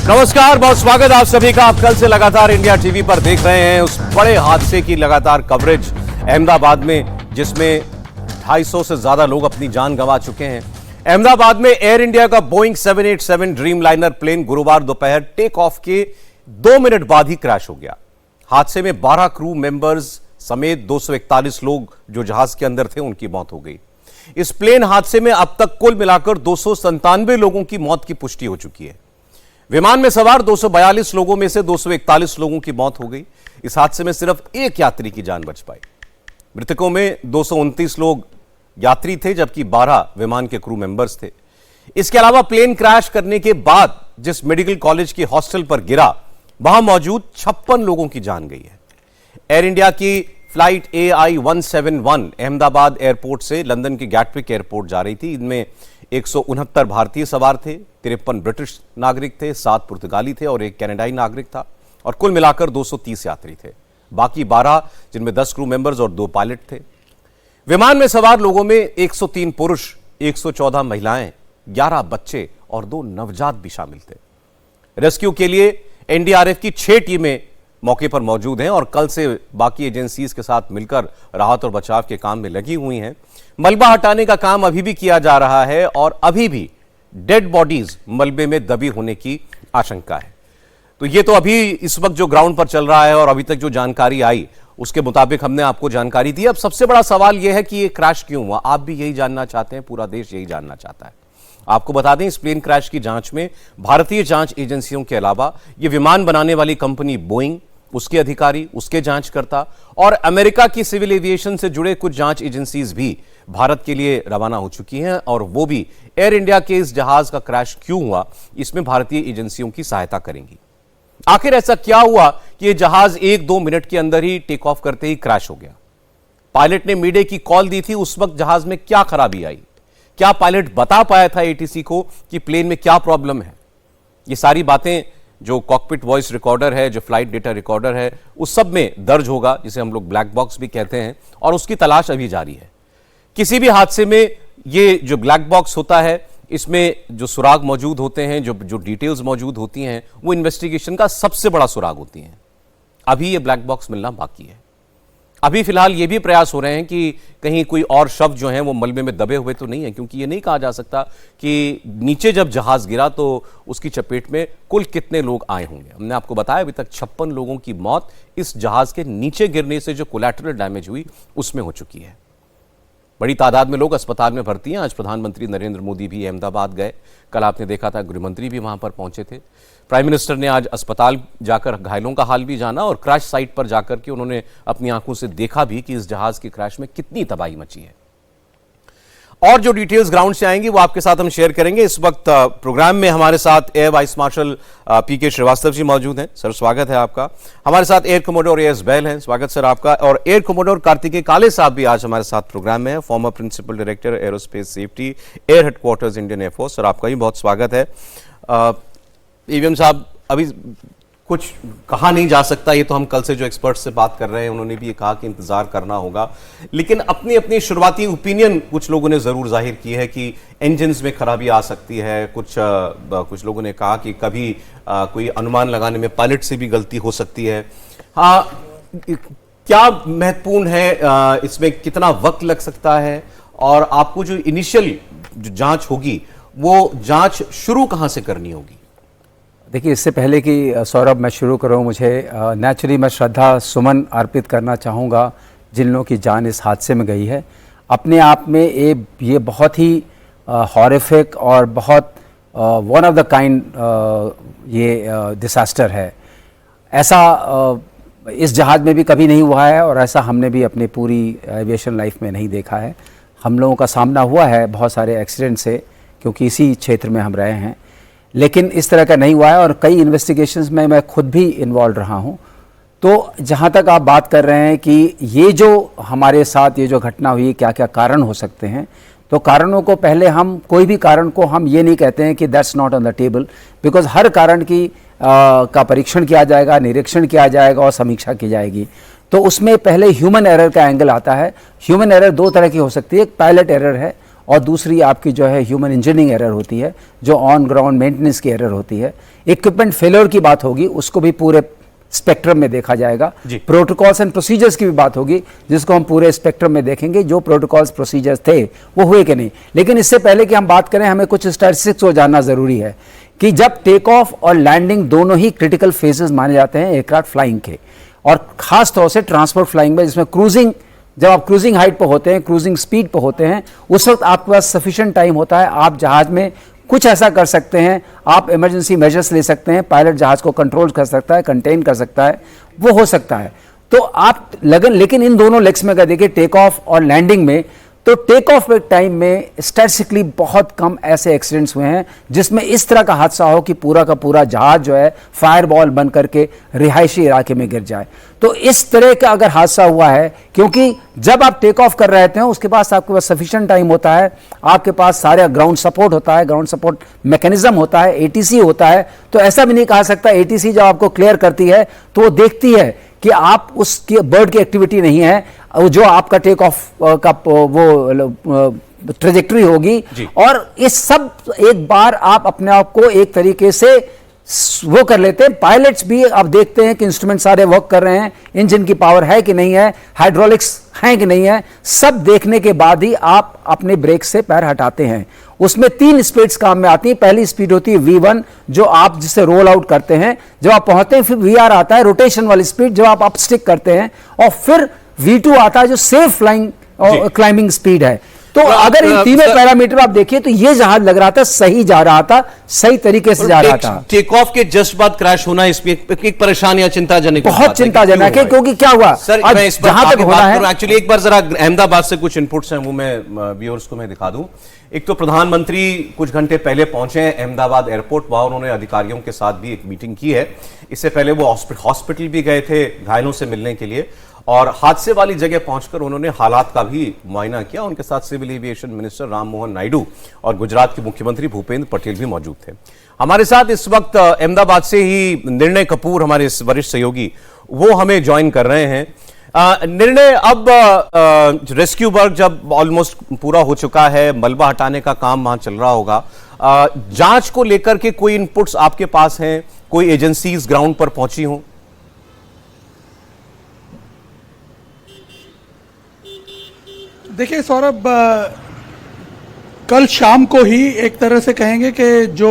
नमस्कार, बहुत स्वागत आप सभी का। आप कल से लगातार इंडिया टीवी पर देख रहे हैं उस बड़े हादसे की लगातार कवरेज अहमदाबाद में, जिसमें 250 से ज्यादा लोग अपनी जान गंवा चुके हैं। अहमदाबाद में एयर इंडिया का बोइंग 787 ड्रीमलाइनर प्लेन गुरुवार दोपहर टेक ऑफ के 2 मिनट बाद ही क्रैश हो गया। हादसे में 12 क्रू मेंबर्स समेत 241 लोग जो जहाज के अंदर थे उनकी मौत हो गई। इस प्लेन हादसे में अब तक कुल मिलाकर 297 लोगों की मौत की पुष्टि हो चुकी है। विमान में सवार 242 लोगों में से 241 लोगों की मौत हो गई। इस हादसे में सिर्फ एक यात्री की जान बच पाई। मृतकों में 229 लोग यात्री थे, जबकि 12 विमान के क्रू मेंबर्स थे। इसके अलावा प्लेन क्रैश करने के बाद जिस मेडिकल कॉलेज के हॉस्टल पर गिरा, वहां मौजूद 56 लोगों की जान गई है। एयर इंडिया की फ्लाइट AI 171 अहमदाबाद एयरपोर्ट से लंदन के गैटविक एयरपोर्ट जा रही थी। इनमें 169 भारतीय सवार थे, 53 ब्रिटिश नागरिक थे, 7 पुर्तगाली थे और 1 कनाडाई नागरिक था, और कुल मिलाकर 230 यात्री थे। बाकी 12, जिनमें 10 क्रू मेंबर्स और 2 पायलट थे। विमान में सवार लोगों में 103 पुरुष, 114 महिलाएं, 11 बच्चे और 2 नवजात भी शामिल थे। रेस्क्यू के लिए NDRF की 6 टीमें मौके पर मौजूद हैं और कल से बाकी एजेंसीज के साथ मिलकर राहत और बचाव के काम में लगी हुई हैं। मलबा हटाने का काम अभी भी किया जा रहा है और अभी भी डेड बॉडीज मलबे में दबी होने की आशंका है। तो ये तो अभी इस वक्त जो ग्राउंड पर चल रहा है और अभी तक जो जानकारी आई उसके मुताबिक हमने आपको जानकारी दी। अब सबसे बड़ा सवाल यह है कि ये क्रैश क्यों हुआ। आप भी यही जानना चाहते हैं, पूरा देश यही जानना चाहता है। आपको बता दें, इस प्लेन क्रैश की जांच में भारतीय जांच एजेंसियों के अलावा ये विमान बनाने वाली कंपनी बोइंग, उसके अधिकारी, उसके जांचकर्ता और अमेरिका की सिविल एविएशन से जुड़े कुछ जांच एजेंसीज भी भारत के लिए रवाना हो चुकी हैं, और वो भी एयर इंडिया के इस जहाज का क्रैश क्यों हुआ, इसमें भारतीय एजेंसियों की सहायता करेंगी। आखिर ऐसा क्या हुआ कि यह जहाज 1-2 मिनट के अंदर ही टेक ऑफ करते ही क्रैश हो गया। पायलट ने मीडिया की कॉल दी थी, उस वक्त जहाज में क्या खराबी आई, क्या पायलट बता पाया था ATC को कि प्लेन में क्या प्रॉब्लम है। ये सारी बातें जो कॉकपिट वॉइस रिकॉर्डर है, जो फ्लाइट डेटा रिकॉर्डर है, उस सब में दर्ज होगा, जिसे हम लोग ब्लैक बॉक्स भी कहते हैं, और उसकी तलाश अभी जारी है। किसी भी हादसे में ये जो ब्लैक बॉक्स होता है, इसमें जो सुराग मौजूद होते हैं, जो डिटेल्स मौजूद होती हैं, वो इन्वेस्टिगेशन का सबसे बड़ा सुराग होती हैं। अभी ये ब्लैक बॉक्स मिलना बाकी है। अभी फिलहाल ये भी प्रयास हो रहे हैं कि कहीं कोई और शव जो हैं वो मलबे में दबे हुए तो नहीं है, क्योंकि ये नहीं कहा जा सकता कि नीचे जब जहाज गिरा तो उसकी चपेट में कुल कितने लोग आए होंगे। हमने आपको बताया अभी तक 56 लोगों की मौत इस जहाज के नीचे गिरने से जो कोलैटरल डैमेज हुई उसमें हो चुकी है। बड़ी तादाद में लोग अस्पताल में भर्ती हैं। आज प्रधानमंत्री नरेंद्र मोदी भी अहमदाबाद गए। कल आपने देखा था गृहमंत्री भी वहां पर पहुंचे थे। प्राइम मिनिस्टर ने आज अस्पताल जाकर घायलों का हाल भी जाना और क्रैश साइट पर जाकर के उन्होंने अपनी आंखों से देखा भी कि इस जहाज की क्रैश में कितनी तबाही मची है। और जो डिटेल्स ग्राउंड से आएंगी वो आपके साथ हम शेयर करेंगे। इस वक्त प्रोग्राम में हमारे साथ air vice marshal PK Shrivastava ji मौजूद हैं। सर, स्वागत है आपका। हमारे साथ एयर कमोडोर AS बैल हैं, स्वागत सर आपका। और एयर कमोडोर कार्तिकेय काले साहब भी आज हमारे साथ प्रोग्राम में है, former principal director aerospace safety air headquarters Indian air force. Sir, आपका भी बहुत स्वागत है। EVM साहब, अभी कुछ कहा नहीं जा सकता, ये तो हम कल से जो एक्सपर्ट्स से बात कर रहे हैं उन्होंने भी ये कहा कि इंतजार करना होगा, लेकिन अपनी अपनी शुरुआती ओपिनियन कुछ लोगों ने जरूर जाहिर की है कि इंजन्स में खराबी आ सकती है। कुछ लोगों ने कहा कि कभी कोई अनुमान लगाने में पायलट से भी गलती हो सकती है। हाँ, क्या महत्वपूर्ण है इसमें, कितना वक्त लग सकता है, और आपको जो इनिशियल जो जांच होगी वो जांच शुरू कहां से करनी होगी? देखिए, इससे पहले कि सौरभ मैं शुरू करूं, मुझे नेचुरली मैं श्रद्धा सुमन अर्पित करना चाहूँगा जिन लोगों की जान इस हादसे में गई है। अपने आप में ये बहुत ही हॉरिफिक और बहुत वन ऑफ द काइंड ये डिसास्टर है। ऐसा इस जहाज़ में भी कभी नहीं हुआ है और ऐसा हमने भी अपनी पूरी एविएशन लाइफ में नहीं देखा है। हम लोगों का सामना हुआ है बहुत सारे एक्सीडेंट से, क्योंकि इसी क्षेत्र में हम रहे हैं, लेकिन इस तरह का नहीं हुआ है। और कई इन्वेस्टिगेशंस में मैं खुद भी इन्वॉल्व रहा हूं। तो जहां तक आप बात कर रहे हैं कि ये जो हमारे साथ ये जो घटना हुई, क्या क्या कारण हो सकते हैं, तो कारणों को पहले हम कोई भी कारण को हम ये नहीं कहते हैं कि that's not on the table, because हर कारण की का परीक्षण किया जाएगा, निरीक्षण किया जाएगा और समीक्षा की जाएगी। तो उसमें पहले ह्यूमन एरर का एंगल आता है। ह्यूमन एरर 2 तरह की हो सकती है, एक पायलट एरर है और दूसरी आपकी जो है ह्यूमन इंजीनियरिंग एरर होती है, जो ऑन ग्राउंड मेंटेनेंस की एरर होती है। इक्विपमेंट फेलियर की बात होगी, उसको भी पूरे स्पेक्ट्रम में देखा जाएगा। प्रोटोकॉल्स एंड प्रोसीजर्स की भी बात होगी, जिसको हम पूरे स्पेक्ट्रम में देखेंगे, जो प्रोटोकॉल्स प्रोसीजर्स थे वो हुए कि नहीं। लेकिन इससे पहले कि हम बात करें, हमें कुछ स्टैटिस्टिक्स को जानना जरूरी है कि जब टेक ऑफ और लैंडिंग दोनों ही क्रिटिकल फेजेस माने जाते हैं एयरक्राफ्ट फ्लाइंग के, और खास तौर से ट्रांसपोर्ट फ्लाइंग में, जिसमें क्रूजिंग, जब आप क्रूजिंग हाइट पर होते हैं, क्रूजिंग स्पीड पर होते हैं, उस वक्त आपके पास सफिशिएंट टाइम होता है, आप जहाज में कुछ ऐसा कर सकते हैं, आप इमरजेंसी मेजर्स ले सकते हैं, पायलट जहाज को कंट्रोल कर सकता है, कंटेन कर सकता है, वो हो सकता है। तो आप लगन, लेकिन इन दोनों लेग्स में अगर देखिए टेक ऑफ और लैंडिंग में, तो टेक ऑफ के टाइम में स्टैटिस्टिकली बहुत कम ऐसे एक्सीडेंट्स हुए हैं जिसमें इस तरह का हादसा हो कि पूरा का पूरा जहाज जो है फायरबॉल बन करके रिहायशी इलाके में गिर जाए। तो इस तरह का अगर हादसा हुआ है, क्योंकि जब आप टेक ऑफ कर रहे होते हैं उसके पास आपके पास सफिशिएंट टाइम होता है, आपके पास सारा ग्राउंड सपोर्ट होता है, ग्राउंड सपोर्ट मैकेनिज्म होता है, एटीसी होता है। तो ऐसा भी नहीं कहा सकता एटीसी जब आपको क्लियर करती है तो वो देखती है कि आप उसकी बर्ड की एक्टिविटी नहीं है, जो आपका टेक ऑफ का वो ट्रेजेक्टरी होगी, और ये सब एक बार आप अपने आप को एक तरीके से वो कर लेते हैं। पायलट्स भी आप देखते हैं कि इंस्ट्रूमेंट सारे वर्क कर रहे हैं, इंजन की पावर है कि नहीं है, हाइड्रोलिक्स हैं कि नहीं है, सब देखने के बाद ही आप अपने ब्रेक से पैर हटाते हैं। उसमें 3 स्पीड्स काम में आती हैं। पहली स्पीड होती है V1, जो आप जिसे रोल आउट करते हैं, जब आप पहुंचते हैं। फिर VR आता है, रोटेशन वाली स्पीड, जब आप स्टिक करते हैं। और फिर V2 आता है, जो सेफ फ्लाइंग और क्लाइंबिंग स्पीड है। तो अगर इन तीनों पैरामीटर आप देखिए तो ये जहाज लग रहा था सही जा रहा था, सही तरीके से जा रहा था। टेक ऑफ के जस्ट बाद क्रैश होना इसमें एक परेशान या चिंताजनक, बहुत चिंताजनक है, क्योंकि क्या हुआ सर, मैं इस पर जहां तक होना है, एक्चुअली एक बार जरा अहमदाबाद से कुछ इनपुट्स हैं वो मैं व्यूअर्स को मैं दिखा दूं। एक तो प्रधानमंत्री कुछ घंटे पहले पहुंचे हैं अहमदाबाद एयरपोर्ट, वहां उन्होंने अधिकारियों के साथ भी एक मीटिंग की है। इससे पहले वो हॉस्पिटल भी गए थे घायलों से मिलने के लिए, और हादसे वाली जगह पहुंचकर उन्होंने हालात का भी मुआयना किया। उनके साथ civil aviation minister Ram Mohan Naidu और गुजरात के मुख्यमंत्री भूपेंद्र पटेल भी मौजूद थे। हमारे साथ इस वक्त अहमदाबाद से ही निर्णय कपूर, हमारे इस वरिष्ठ सहयोगी, वो हमें ज्वाइन कर रहे हैं। निर्णय, अब रेस्क्यू वर्क जब ऑलमोस्ट पूरा हो चुका है, मलबा हटाने का काम वहां चल रहा होगा, जांच को लेकर के कोई इनपुट्स आपके पास हैं? कोई एजेंसीज ग्राउंड पर पहुंची हों? देखिए सौरभ, कल शाम को ही एक तरह से कहेंगे कि जो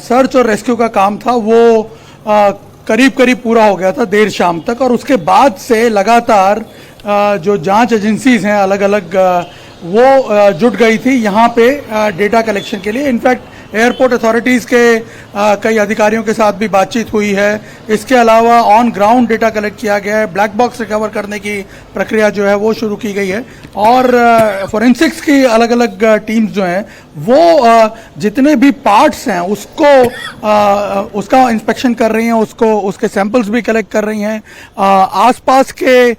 सर्च और रेस्क्यू का काम था वो करीब करीब पूरा हो गया था देर शाम तक, और उसके बाद से लगातार जो जांच एजेंसीज हैं अलग अलग वो जुट गई थी यहाँ पे डेटा कलेक्शन के लिए। इनफैक्ट एयरपोर्ट अथॉरिटीज़ के कई अधिकारियों के साथ भी बातचीत हुई है। इसके अलावा ऑन ग्राउंड डेटा कलेक्ट किया गया है, ब्लैक बॉक्स रिकवर करने की प्रक्रिया जो है वो शुरू की गई है, और फोरेंसिक्स की अलग अलग टीम्स जो हैं वो जितने भी पार्ट्स हैं उसका इंस्पेक्शन कर रही हैं, उसके सैंपल्स भी कलेक्ट कर रही हैं। आसपास के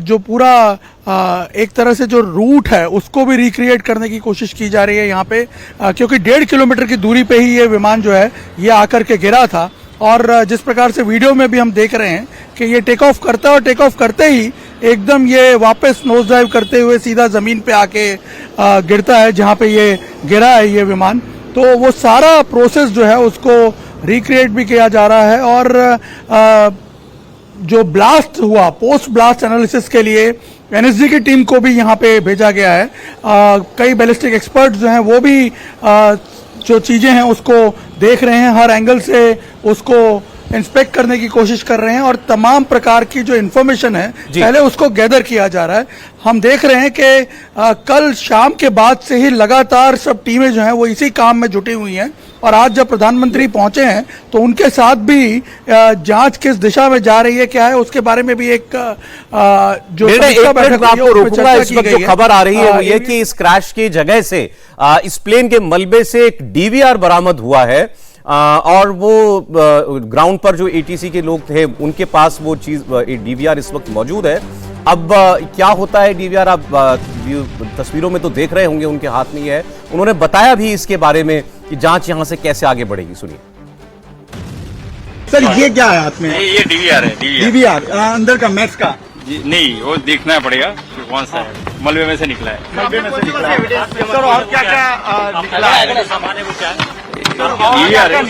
जो पूरा एक तरह से जो रूट है उसको भी रिक्रिएट करने की कोशिश की जा रही है यहाँ पे, क्योंकि 1.5 किलोमीटर की दूरी पे ही ये विमान जो है ये आकर के गिरा था। और जिस प्रकार से वीडियो में भी हम देख रहे हैं कि ये टेक ऑफ करता है, और टेक ऑफ करते ही एकदम ये वापस नोज डाइव करते हुए सीधा जमीन पे आके गिरता है जहाँ पे ये गिरा है ये विमान। तो वो सारा प्रोसेस जो है उसको रिक्रिएट भी किया जा रहा है, और जो ब्लास्ट हुआ पोस्ट ब्लास्ट एनालिसिस के लिए एनएसजी की टीम को भी यहाँ पे भेजा गया है। कई बैलिस्टिक एक्सपर्ट्स जो हैं वो भी जो चीज़ें हैं उसको देख रहे हैं, हर एंगल से उसको इंस्पेक्ट करने की कोशिश कर रहे हैं, और तमाम प्रकार की जो इन्फॉर्मेशन है पहले उसको गैदर किया जा रहा है। हम देख रहे हैं कि कल शाम के बाद से ही लगातार सब टीमें जो हैं वो इसी काम में जुटी हुई हैं, और आज जब प्रधानमंत्री पहुंचे हैं तो उनके साथ भी जांच किस दिशा में जा रही है, क्या है, उसके बारे में भी एक जो बैठक आपको रोकूंगा। इस वक्त जो खबर आ रही है वो ये कि इस क्रैश की जगह से इस प्लेन के मलबे से एक डीवीआर बरामद हुआ है, और वो ग्राउंड पर जो एटीसी के लोग थे उनके पास वो चीज डीवीआर इस वक्त मौजूद है। अब क्या होता है डीवीआर, आप तस्वीरों में तो देख रहे होंगे, उनके हाथ में ही है। उन्होंने बताया भी इसके बारे में कि जांच यहां से कैसे आगे बढ़ेगी, सुनिए। सर ये क्या है हाथ में? ये डीवीआर है। डीवीआर अंदर का मैथ्स का? नहीं, वो देखना पड़ेगा कि कौन सा है। मलबे में से निकला है। मलबे में से निकला है। सर और क्या क्या निकला है? सामान है वो क्या है? DVR है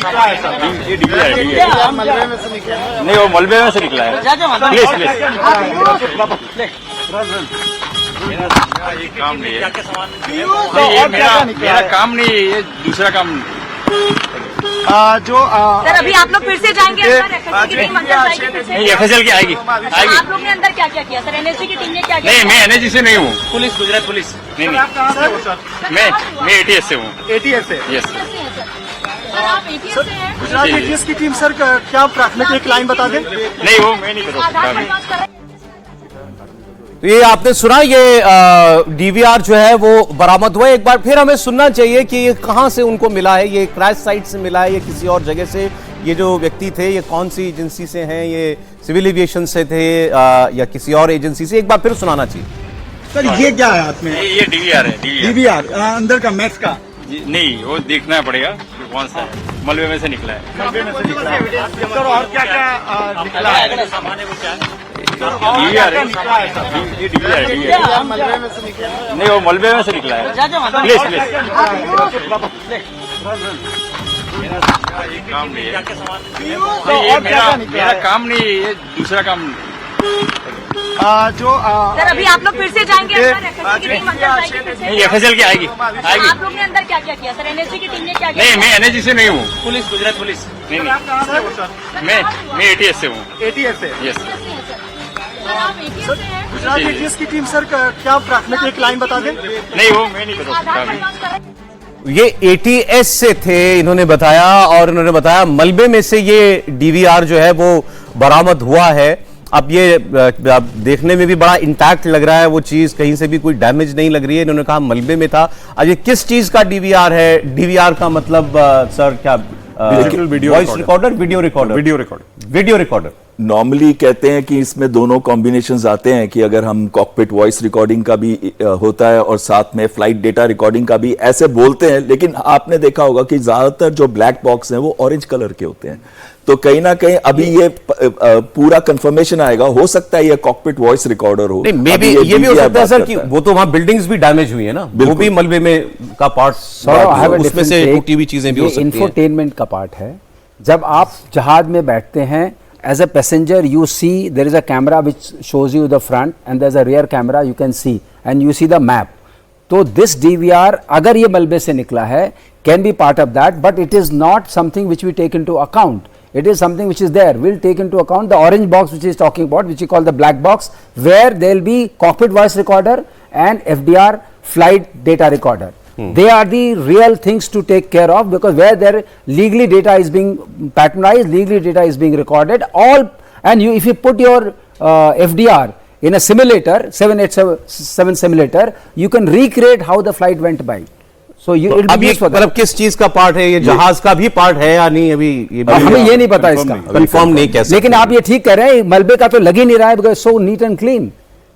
सर। ये DVR है। मलबे में से निकला है। नहीं, वो मलबे में से निकला है। प्लीज प्लीज, ये काम नहीं है। नहीं, ये मेरा काम नहीं है, ये दूसरा काम। जो सर अभी आप लोग फिर से जाएंगे अंदर, FSL की टीम अंदर जाएगी फिर से? नहीं, FSL की आएगी। आप लोग ने अंदर क्या क्या किया सर? NSG की टीम ने क्या क्या नहीं, किया? मैं NSG से नहीं हूँ। Police, Gujarat police. नहीं नहीं, कहाँ से हो सर? मैं ATS से हूँ। ATS से। यस। कैसे हैं सर? सर आप ATS से हैं? गुजरात ATS की टीम सर क्या प्राथमिक एक लाइन बता दें? नहीं, वो मैं नहीं बता आधार सकता। विकास कर रहे हैं। तो ये आपने सुना, ये डीवीआर जो है वो बरामद हुआ है। एक बार फिर हमें सुनना चाहिए कि ये कहां से उनको मिला है, ये क्रैश साइट से मिला है या किसी और जगह से। ये जो व्यक्ति थे ये कौन सी एजेंसी से हैं, ये सिविल एविएशन से थे या किसी और एजेंसी से, एक बार फिर सुनाना चाहिए। सर ये क्या है हाथ में? ये DVR है। DVR अंदर का मैच का नहीं, वो देखना पड़ेगा कौन सा है। मलबे में से निकला है। मलबे में से निकला है। सर और क्या क्या निकला है? सामान है वो क्या है? DVR है सर। ये DVR है। मलबे में से निकला है। नहीं, वो मलबे में से निकला है। प्लीज प्लीज, ये काम नहीं है। नहीं, ये मेरा काम नहीं है, ये दूसरा काम। जो सर अभी आप लोग फिर से जाएंगे अंदर, FSL की टीम अंदर जाएगी फिर से? नहीं, FSL की आएगी। आप लोग ने अंदर क्या क्या किया सर? NSG की टीम ने क्या क्या नहीं, किया? मैं NSG से नहीं हूँ। Police, Gujarat police. नहीं नहीं, कहाँ से हो सर? मैं ATS से हूँ। ATS से। यस। कैसे हैं सर? सर आप ATS से हैं? गुजरात ATS की टीम सर क्या प्राथमिक एक लाइन बता दें? नहीं, वो मैं नहीं बता आधार सकता। विकास कर रहे हैं। ये ATS से थे, इन्होंने बताया, और इन्होंने बताया मलबे में से ये डीवीआर जो है वो बरामद हुआ है। अब ये अब देखने में भी बड़ा इंटैक्ट लग रहा है, वो चीज कहीं से भी कोई डैमेज नहीं लग रही है। इन्होंने कहा मलबे में था। अब ये किस चीज का डीवीआर है? डीवीआर का मतलब सर क्या? Digital video voice recorder, video recorder, video recorder. Normally कहते हैं कि इसमें दोनों कॉम्बिनेशंस आते हैं कि अगर हम कॉकपिट वॉइस रिकॉर्डिंग का भी होता है और साथ में फ्लाइट डेटा रिकॉर्डिंग का भी, ऐसे बोलते हैं। लेकिन आपने देखा होगा कि ज्यादातर जो ब्लैक बॉक्स हैं वो ऑरेंज कलर के होते हैं। तो कहीं ना कहीं अभी ये पूरा कंफर्मेशन आएगा। हो सकता है ये कॉकपिट वॉइस रिकॉर्डर हो। नहीं, मे बी ये भी हो सकता है सर कि वो तो वहां बिल्डिंग्स भी डैमेज हुई है ना, वो भी मलबे में का पार्ट, उसमें से टूटी हुई चीजें भी हो सकती हैं। इंफोटेनमेंट का पार्ट है। जब आप जहाज में बैठते हैं, as a passenger you see there is a camera which shows you the front and there's a rear camera you can see and you see the map. तो this DVR अगर ये मलबे से निकला है can be part of that, but it is not something which we take into account. It is something which is there. We'll take into account the orange box which is talking about, which we call the black box, where there will be cockpit voice recorder and FDR flight data recorder. They are the real things to take care of, because where there legally data is being patronized, legally data is being recorded, all, and you if you put your FDR in a simulator, 787 simulator, you can recreate how the flight went by. So you it will अब be ये used for that. मतलब किस चीज का part है? ये जहाज का भी पार्ट है या नहीं? अभी ये हमें ये नहीं पता इसका, कंफर्म नहीं कह सकते। लेकिन आप ये ठीक कह रहे हैं, मलबे का तो लग ही नहीं रहा है, because so neat and clean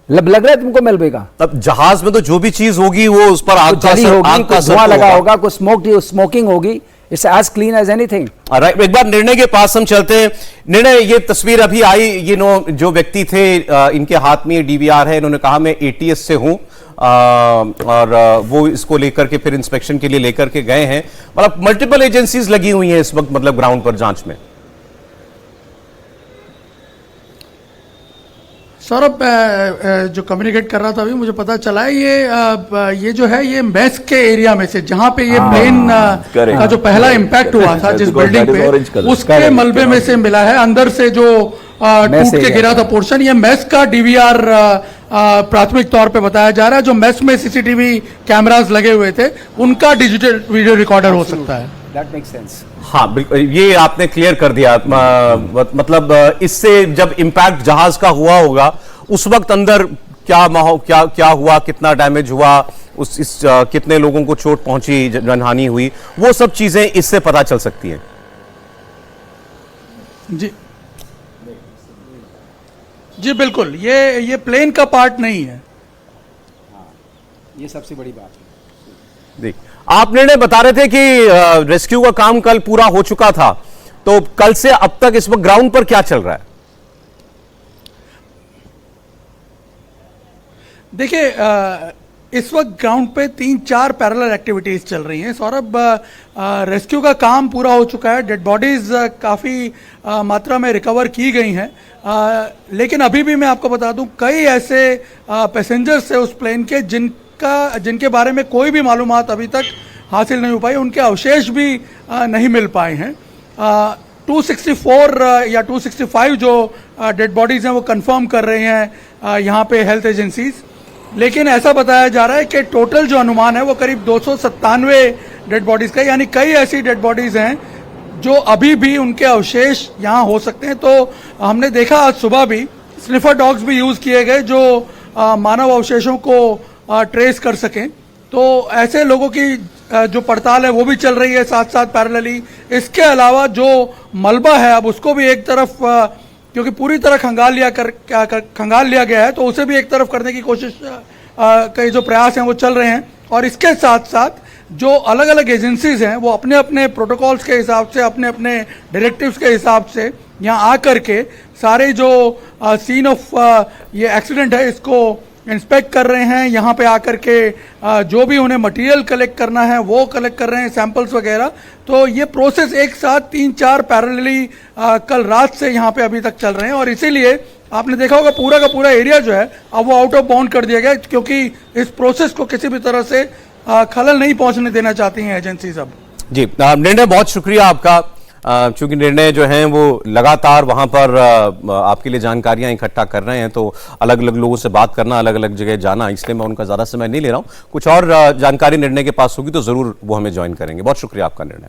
लग रहा है तुमको मलबे का। अब जहाज में तो जो भी चीज होगी वो उस पर आग कुछ का जली असर, होगी, आग का कुछ असर धुआं तो लगा होगा। होगा, कुछ स्मोकिंग होगी। It's as clean as anything. Right, एक बार निर्णय के पास हम चलते हैं। निर्णय, ये तस्वीर अभी आई, ये जो व्यक्ति थे इनके हाथ में ये डीवीआर है। इन्होंने कहा मैं ATS से हूं और वो इसको लेकर के फिर इंस्पेक्शन के लिए लेकर के गए हैं। मतलब मल्टीपल एजेंसीज लगी हुई हैं इस वक्त, मतलब ग्राउंड पर जांच में। सौरभ जो कम्युनिकेट कर रहा था अभी मुझे पता चला है, ये जो है ये मेस के एरिया में से, जहां पे ये प्लेन का जो पहला इम्पैक्ट हुआ था जिस बिल्डिंग पे, उसके मलबे में से मिला है। अंदर से जो टूट के गिरा था पोर्शन, ये मेस का डीवीआर प्राथमिक तौर पे बताया जा रहा है। जो मेस में CCTV कैमरास लगे हुए थे उनका डिजिटल वीडियो रिकॉर्डर हो सकता है। That makes sense. हाँ बिल्कुल, ये आपने क्लियर कर दिया। मतलब इससे जब इम्पैक्ट जहाज का हुआ होगा उस वक्त अंदर क्या माहौल, क्या हुआ, कितना डैमेज हुआ, कितने लोगों को चोट पहुंची, जनहानि हुई, वो सब चीजें इससे पता चल सकती हैं। जी बिल्कुल, ये प्लेन का पार्ट नहीं है। ये सबसे बड़ी बात है। देख, आप निर्णय बता रहे थे कि रेस्क्यू का काम कल पूरा हो चुका था, तो कल से अब तक इस वक्त ग्राउंड पर क्या चल रहा है? देखिए इस वक्त ग्राउंड पे 3-4 पैरेलल एक्टिविटीज चल रही हैं सौरभ। रेस्क्यू का काम पूरा हो चुका है, डेड बॉडीज काफ़ी मात्रा में रिकवर की गई हैं, लेकिन अभी भी मैं आपको बता दूं कई ऐसे पैसेंजर्स है उस प्लेन के जिनके बारे में कोई भी मालूमात अभी तक हासिल नहीं हो पाई, उनके अवशेष भी नहीं मिल पाए हैं। 264 या 265 जो डेड बॉडीज हैं वो कंफर्म कर रहे हैं यहाँ पे हेल्थ एजेंसीज, लेकिन ऐसा बताया जा रहा है कि टोटल जो अनुमान है वो करीब 297 डेड बॉडीज का, यानी कई ऐसी डेड बॉडीज हैं जो अभी भी उनके अवशेष यहाँ हो सकते हैं। तो हमने देखा आज सुबह भी स्निफर डॉग्स भी यूज किए गए जो मानव अवशेषों को ट्रेस कर सकें। तो ऐसे लोगों की जो पड़ताल है वो भी चल रही है साथ साथ पैरेलली। इसके अलावा जो मलबा है अब उसको भी एक तरफ क्योंकि पूरी तरह खंगाल लिया गया है तो उसे भी एक तरफ करने की कोशिश के जो प्रयास हैं वो चल रहे हैं। और इसके साथ साथ जो अलग अलग एजेंसीज हैं वो अपने अपने प्रोटोकॉल्स के हिसाब से, अपने अपने डायरेक्टिव्स के हिसाब से यहाँ आकर के सारे जो सीन ऑफ ये एक्सीडेंट है इसको इंस्पेक्ट कर रहे हैं। यहाँ पे आकर के जो भी उन्हें मटेरियल कलेक्ट करना है वो कलेक्ट कर रहे हैं, सैंपल्स वगैरह। तो ये प्रोसेस एक साथ 3-4 पैरेलली कल रात से यहाँ पे अभी तक चल रहे हैं और इसीलिए आपने देखा होगा पूरा का पूरा एरिया जो है अब वो आउट ऑफ बाउंड कर दिया गया, क्योंकि इस प्रोसेस को किसी भी तरह से खलल नहीं पहुंचने देना चाहती हैं एजेंसी सब। जी निर्णय, बहुत शुक्रिया आपका। चूंकि निर्णय जो हैं वो लगातार वहां पर आपके लिए जानकारियां इकट्ठा कर रहे हैं, तो अलग अलग लोगों से बात करना, अलग अलग जगह जाना, इसलिए मैं उनका ज्यादा समय नहीं ले रहा हूं। कुछ और जानकारी निर्णय के पास होगी तो जरूर वो हमें ज्वाइन करेंगे। बहुत शुक्रिया आपका निर्णय।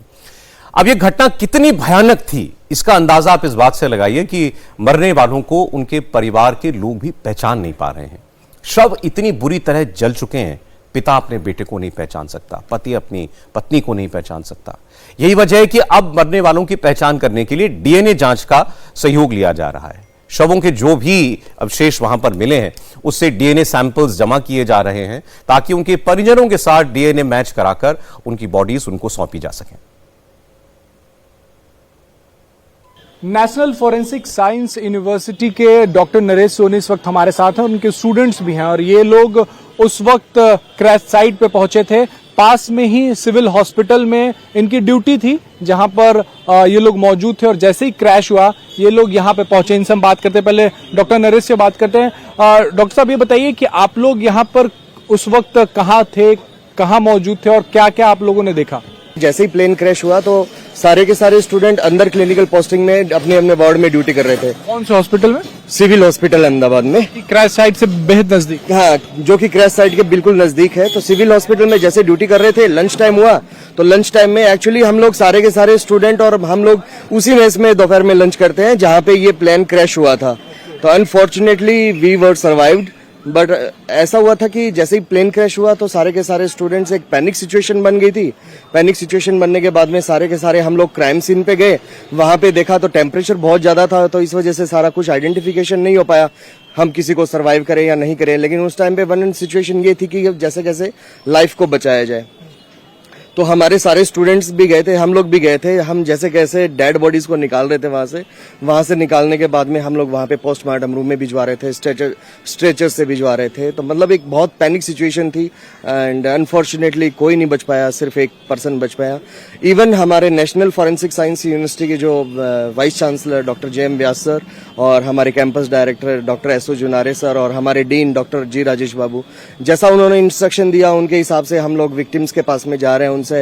अब ये घटना कितनी भयानक थी इसका अंदाजा आप इस बात से लगाइए कि मरने वालों को उनके परिवार के लोग भी पहचान नहीं पा रहे हैं। शव इतनी बुरी तरह जल चुके हैं, पिता अपने बेटे को नहीं पहचान सकता, पति अपनी पत्नी को नहीं पहचान सकता। यही वजह है कि अब मरने वालों की पहचान करने के लिए डीएनए जांच का सहयोग लिया जा रहा है। शवों के जो भी अवशेष वहां पर मिले हैं उससे डीएनए सैंपल्स जमा किए जा रहे हैं ताकि उनके परिजनों के साथ डीएनए मैच कराकर उनकी बॉडीज उनको सौंपी जा सकें। नेशनल फॉरेंसिक साइंस यूनिवर्सिटी के डॉक्टर नरेश सोनी इस वक्त हमारे साथ हैं, उनके स्टूडेंट्स भी हैं और ये लोग उस वक्त क्रैश साइट पे पहुंचे थे। पास में ही सिविल हॉस्पिटल में इनकी ड्यूटी थी जहां पर ये लोग मौजूद थे और जैसे ही क्रैश हुआ ये लोग यहां पे पहुंचे। इनसे हम बात करते हैं, पहले डॉक्टर नरेश से बात करते हैं। डॉक्टर साहब ये बताइए कि आप लोग यहां पर उस वक्त कहाँ थे, कहाँ मौजूद थे और क्या क्या आप लोगों ने देखा? जैसे ही प्लेन क्रैश हुआ तो सारे के सारे स्टूडेंट अंदर क्लिनिकल पोस्टिंग में अपने अपने वार्ड में ड्यूटी कर रहे थे। कौन से हॉस्पिटल में? सिविल हॉस्पिटल अहमदाबाद में, क्रैश साइट से बेहद नजदीक। हाँ, जो कि क्रैश साइट के बिल्कुल नजदीक है। तो सिविल हॉस्पिटल में जैसे ड्यूटी कर रहे थे, लंच टाइम हुआ तो लंच टाइम में एक्चुअली हम लोग सारे के सारे स्टूडेंट और हम लोग उसी मेस में दोपहर में लंच करते हैं जहाँ पे ये प्लेन क्रैश हुआ था। तो unfortunately we were survived, but ऐसा हुआ था कि जैसे ही प्लेन क्रैश हुआ तो सारे के सारे स्टूडेंट्स एक पैनिक सिचुएशन बन गई थी। पैनिक सिचुएशन बनने के बाद में सारे के सारे हम लोग क्राइम सीन पे गए। वहां पे देखा तो टेम्परेचर बहुत ज्यादा था, तो इस वजह से सारा कुछ आइडेंटिफिकेशन नहीं हो पाया हम किसी को सर्वाइव करें या नहीं करें। लेकिन उस टाइम पे वन सिचुएशन ये थी कि जैसे कैसे लाइफ को बचाया जाए। तो हमारे सारे स्टूडेंट्स भी गए थे, हम लोग भी गए थे। हम जैसे कैसे डेड बॉडीज को निकाल रहे थे वहां से निकालने के बाद में हम लोग वहां पे पोस्टमार्टम रूम में भिजवा रहे थे, स्ट्रेचर से भिजवा रहे थे। तो मतलब एक बहुत पैनिक सिचुएशन थी एंड अनफॉर्चुनेटली कोई नहीं बच पाया, सिर्फ एक पर्सन बच पाया। इवन हमारे नेशनल फॉरेंसिक साइंस यूनिवर्सिटी के जो वाइस चांसलर डॉक्टर जे.एम. व्यास सर और हमारे कैंपस डायरेक्टर डॉक्टर एस.ओ. जुनारे सर और हमारे डीन डॉक्टर जी. राजेश बाबू, जैसा उन्होंने इंस्ट्रक्शन दिया उनके हिसाब से हम लोग विक्टिम्स के पास में जा रहे हैं, से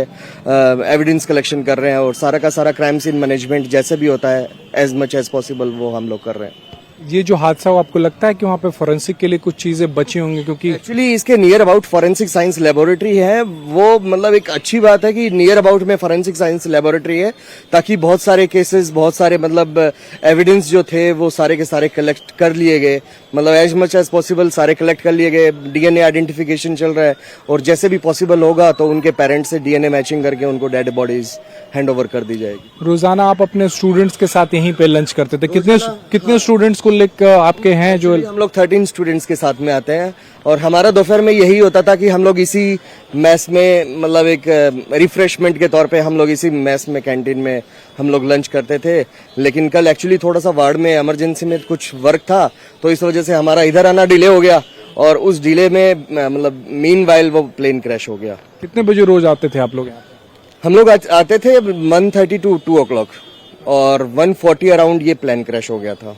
एविडेंस कलेक्शन कर रहे हैं और सारा का सारा क्राइम सीन मैनेजमेंट जैसे भी होता है एज मच एज पॉसिबल वो हम लोग कर रहे हैं। ये जो हादसा हुआ, आपको लगता है कि वहाँ पे फोरेंसिक के लिए कुछ चीजें बची होंगी? क्योंकि एक्चुअली इसके near about forensic science laboratory है, वो मतलब एक अच्छी बात है कि नियर अबाउट में फोरेंसिक साइंस लेबोरेटरी है, ताकि बहुत सारे केसेस, बहुत सारे मतलब एविडेंस जो थे वो सारे के सारे कलेक्ट कर लिए गए, मतलब एज मच एज पॉसिबल सारे कलेक्ट कर लिए गए। डीएनए आइडेंटिफिकेशन चल रहा है और जैसे भी पॉसिबल होगा तो उनके पेरेंट्स से डीएनए मैचिंग करके उनको डेड बॉडीज हैंड ओवर कर दी जाएगी। रोजाना आप अपने स्टूडेंट्स के साथ यहीं पे लंच करते थे, कितने स्टूडेंट्स को लेकर आपके हैं? जो हम लोग 13 स्टूडेंट्स के साथ में आते हैं और हमारा दोपहर में यही होता था कि हम लोग इसी मैस में मतलब एक रिफ्रेशमेंट के तौर पे हम लोग इसी मैस में कैंटीन में हम लोग लंच करते थे। लेकिन कल एक्चुअली थोड़ा सा वार्ड में इमरजेंसी में कुछ वर्क था तो इस वजह से हमारा इधर आना डिले हो गया और उस डिले में मतलब मीनवाइल वो प्लेन क्रैश हो गया। कितने बजे रोज आते थे आप लोग यहाँ पे? हम लोग आते थे 1:30 to 2 o'clock और 1:40 अराउंड ये प्लेन क्रैश हो गया था।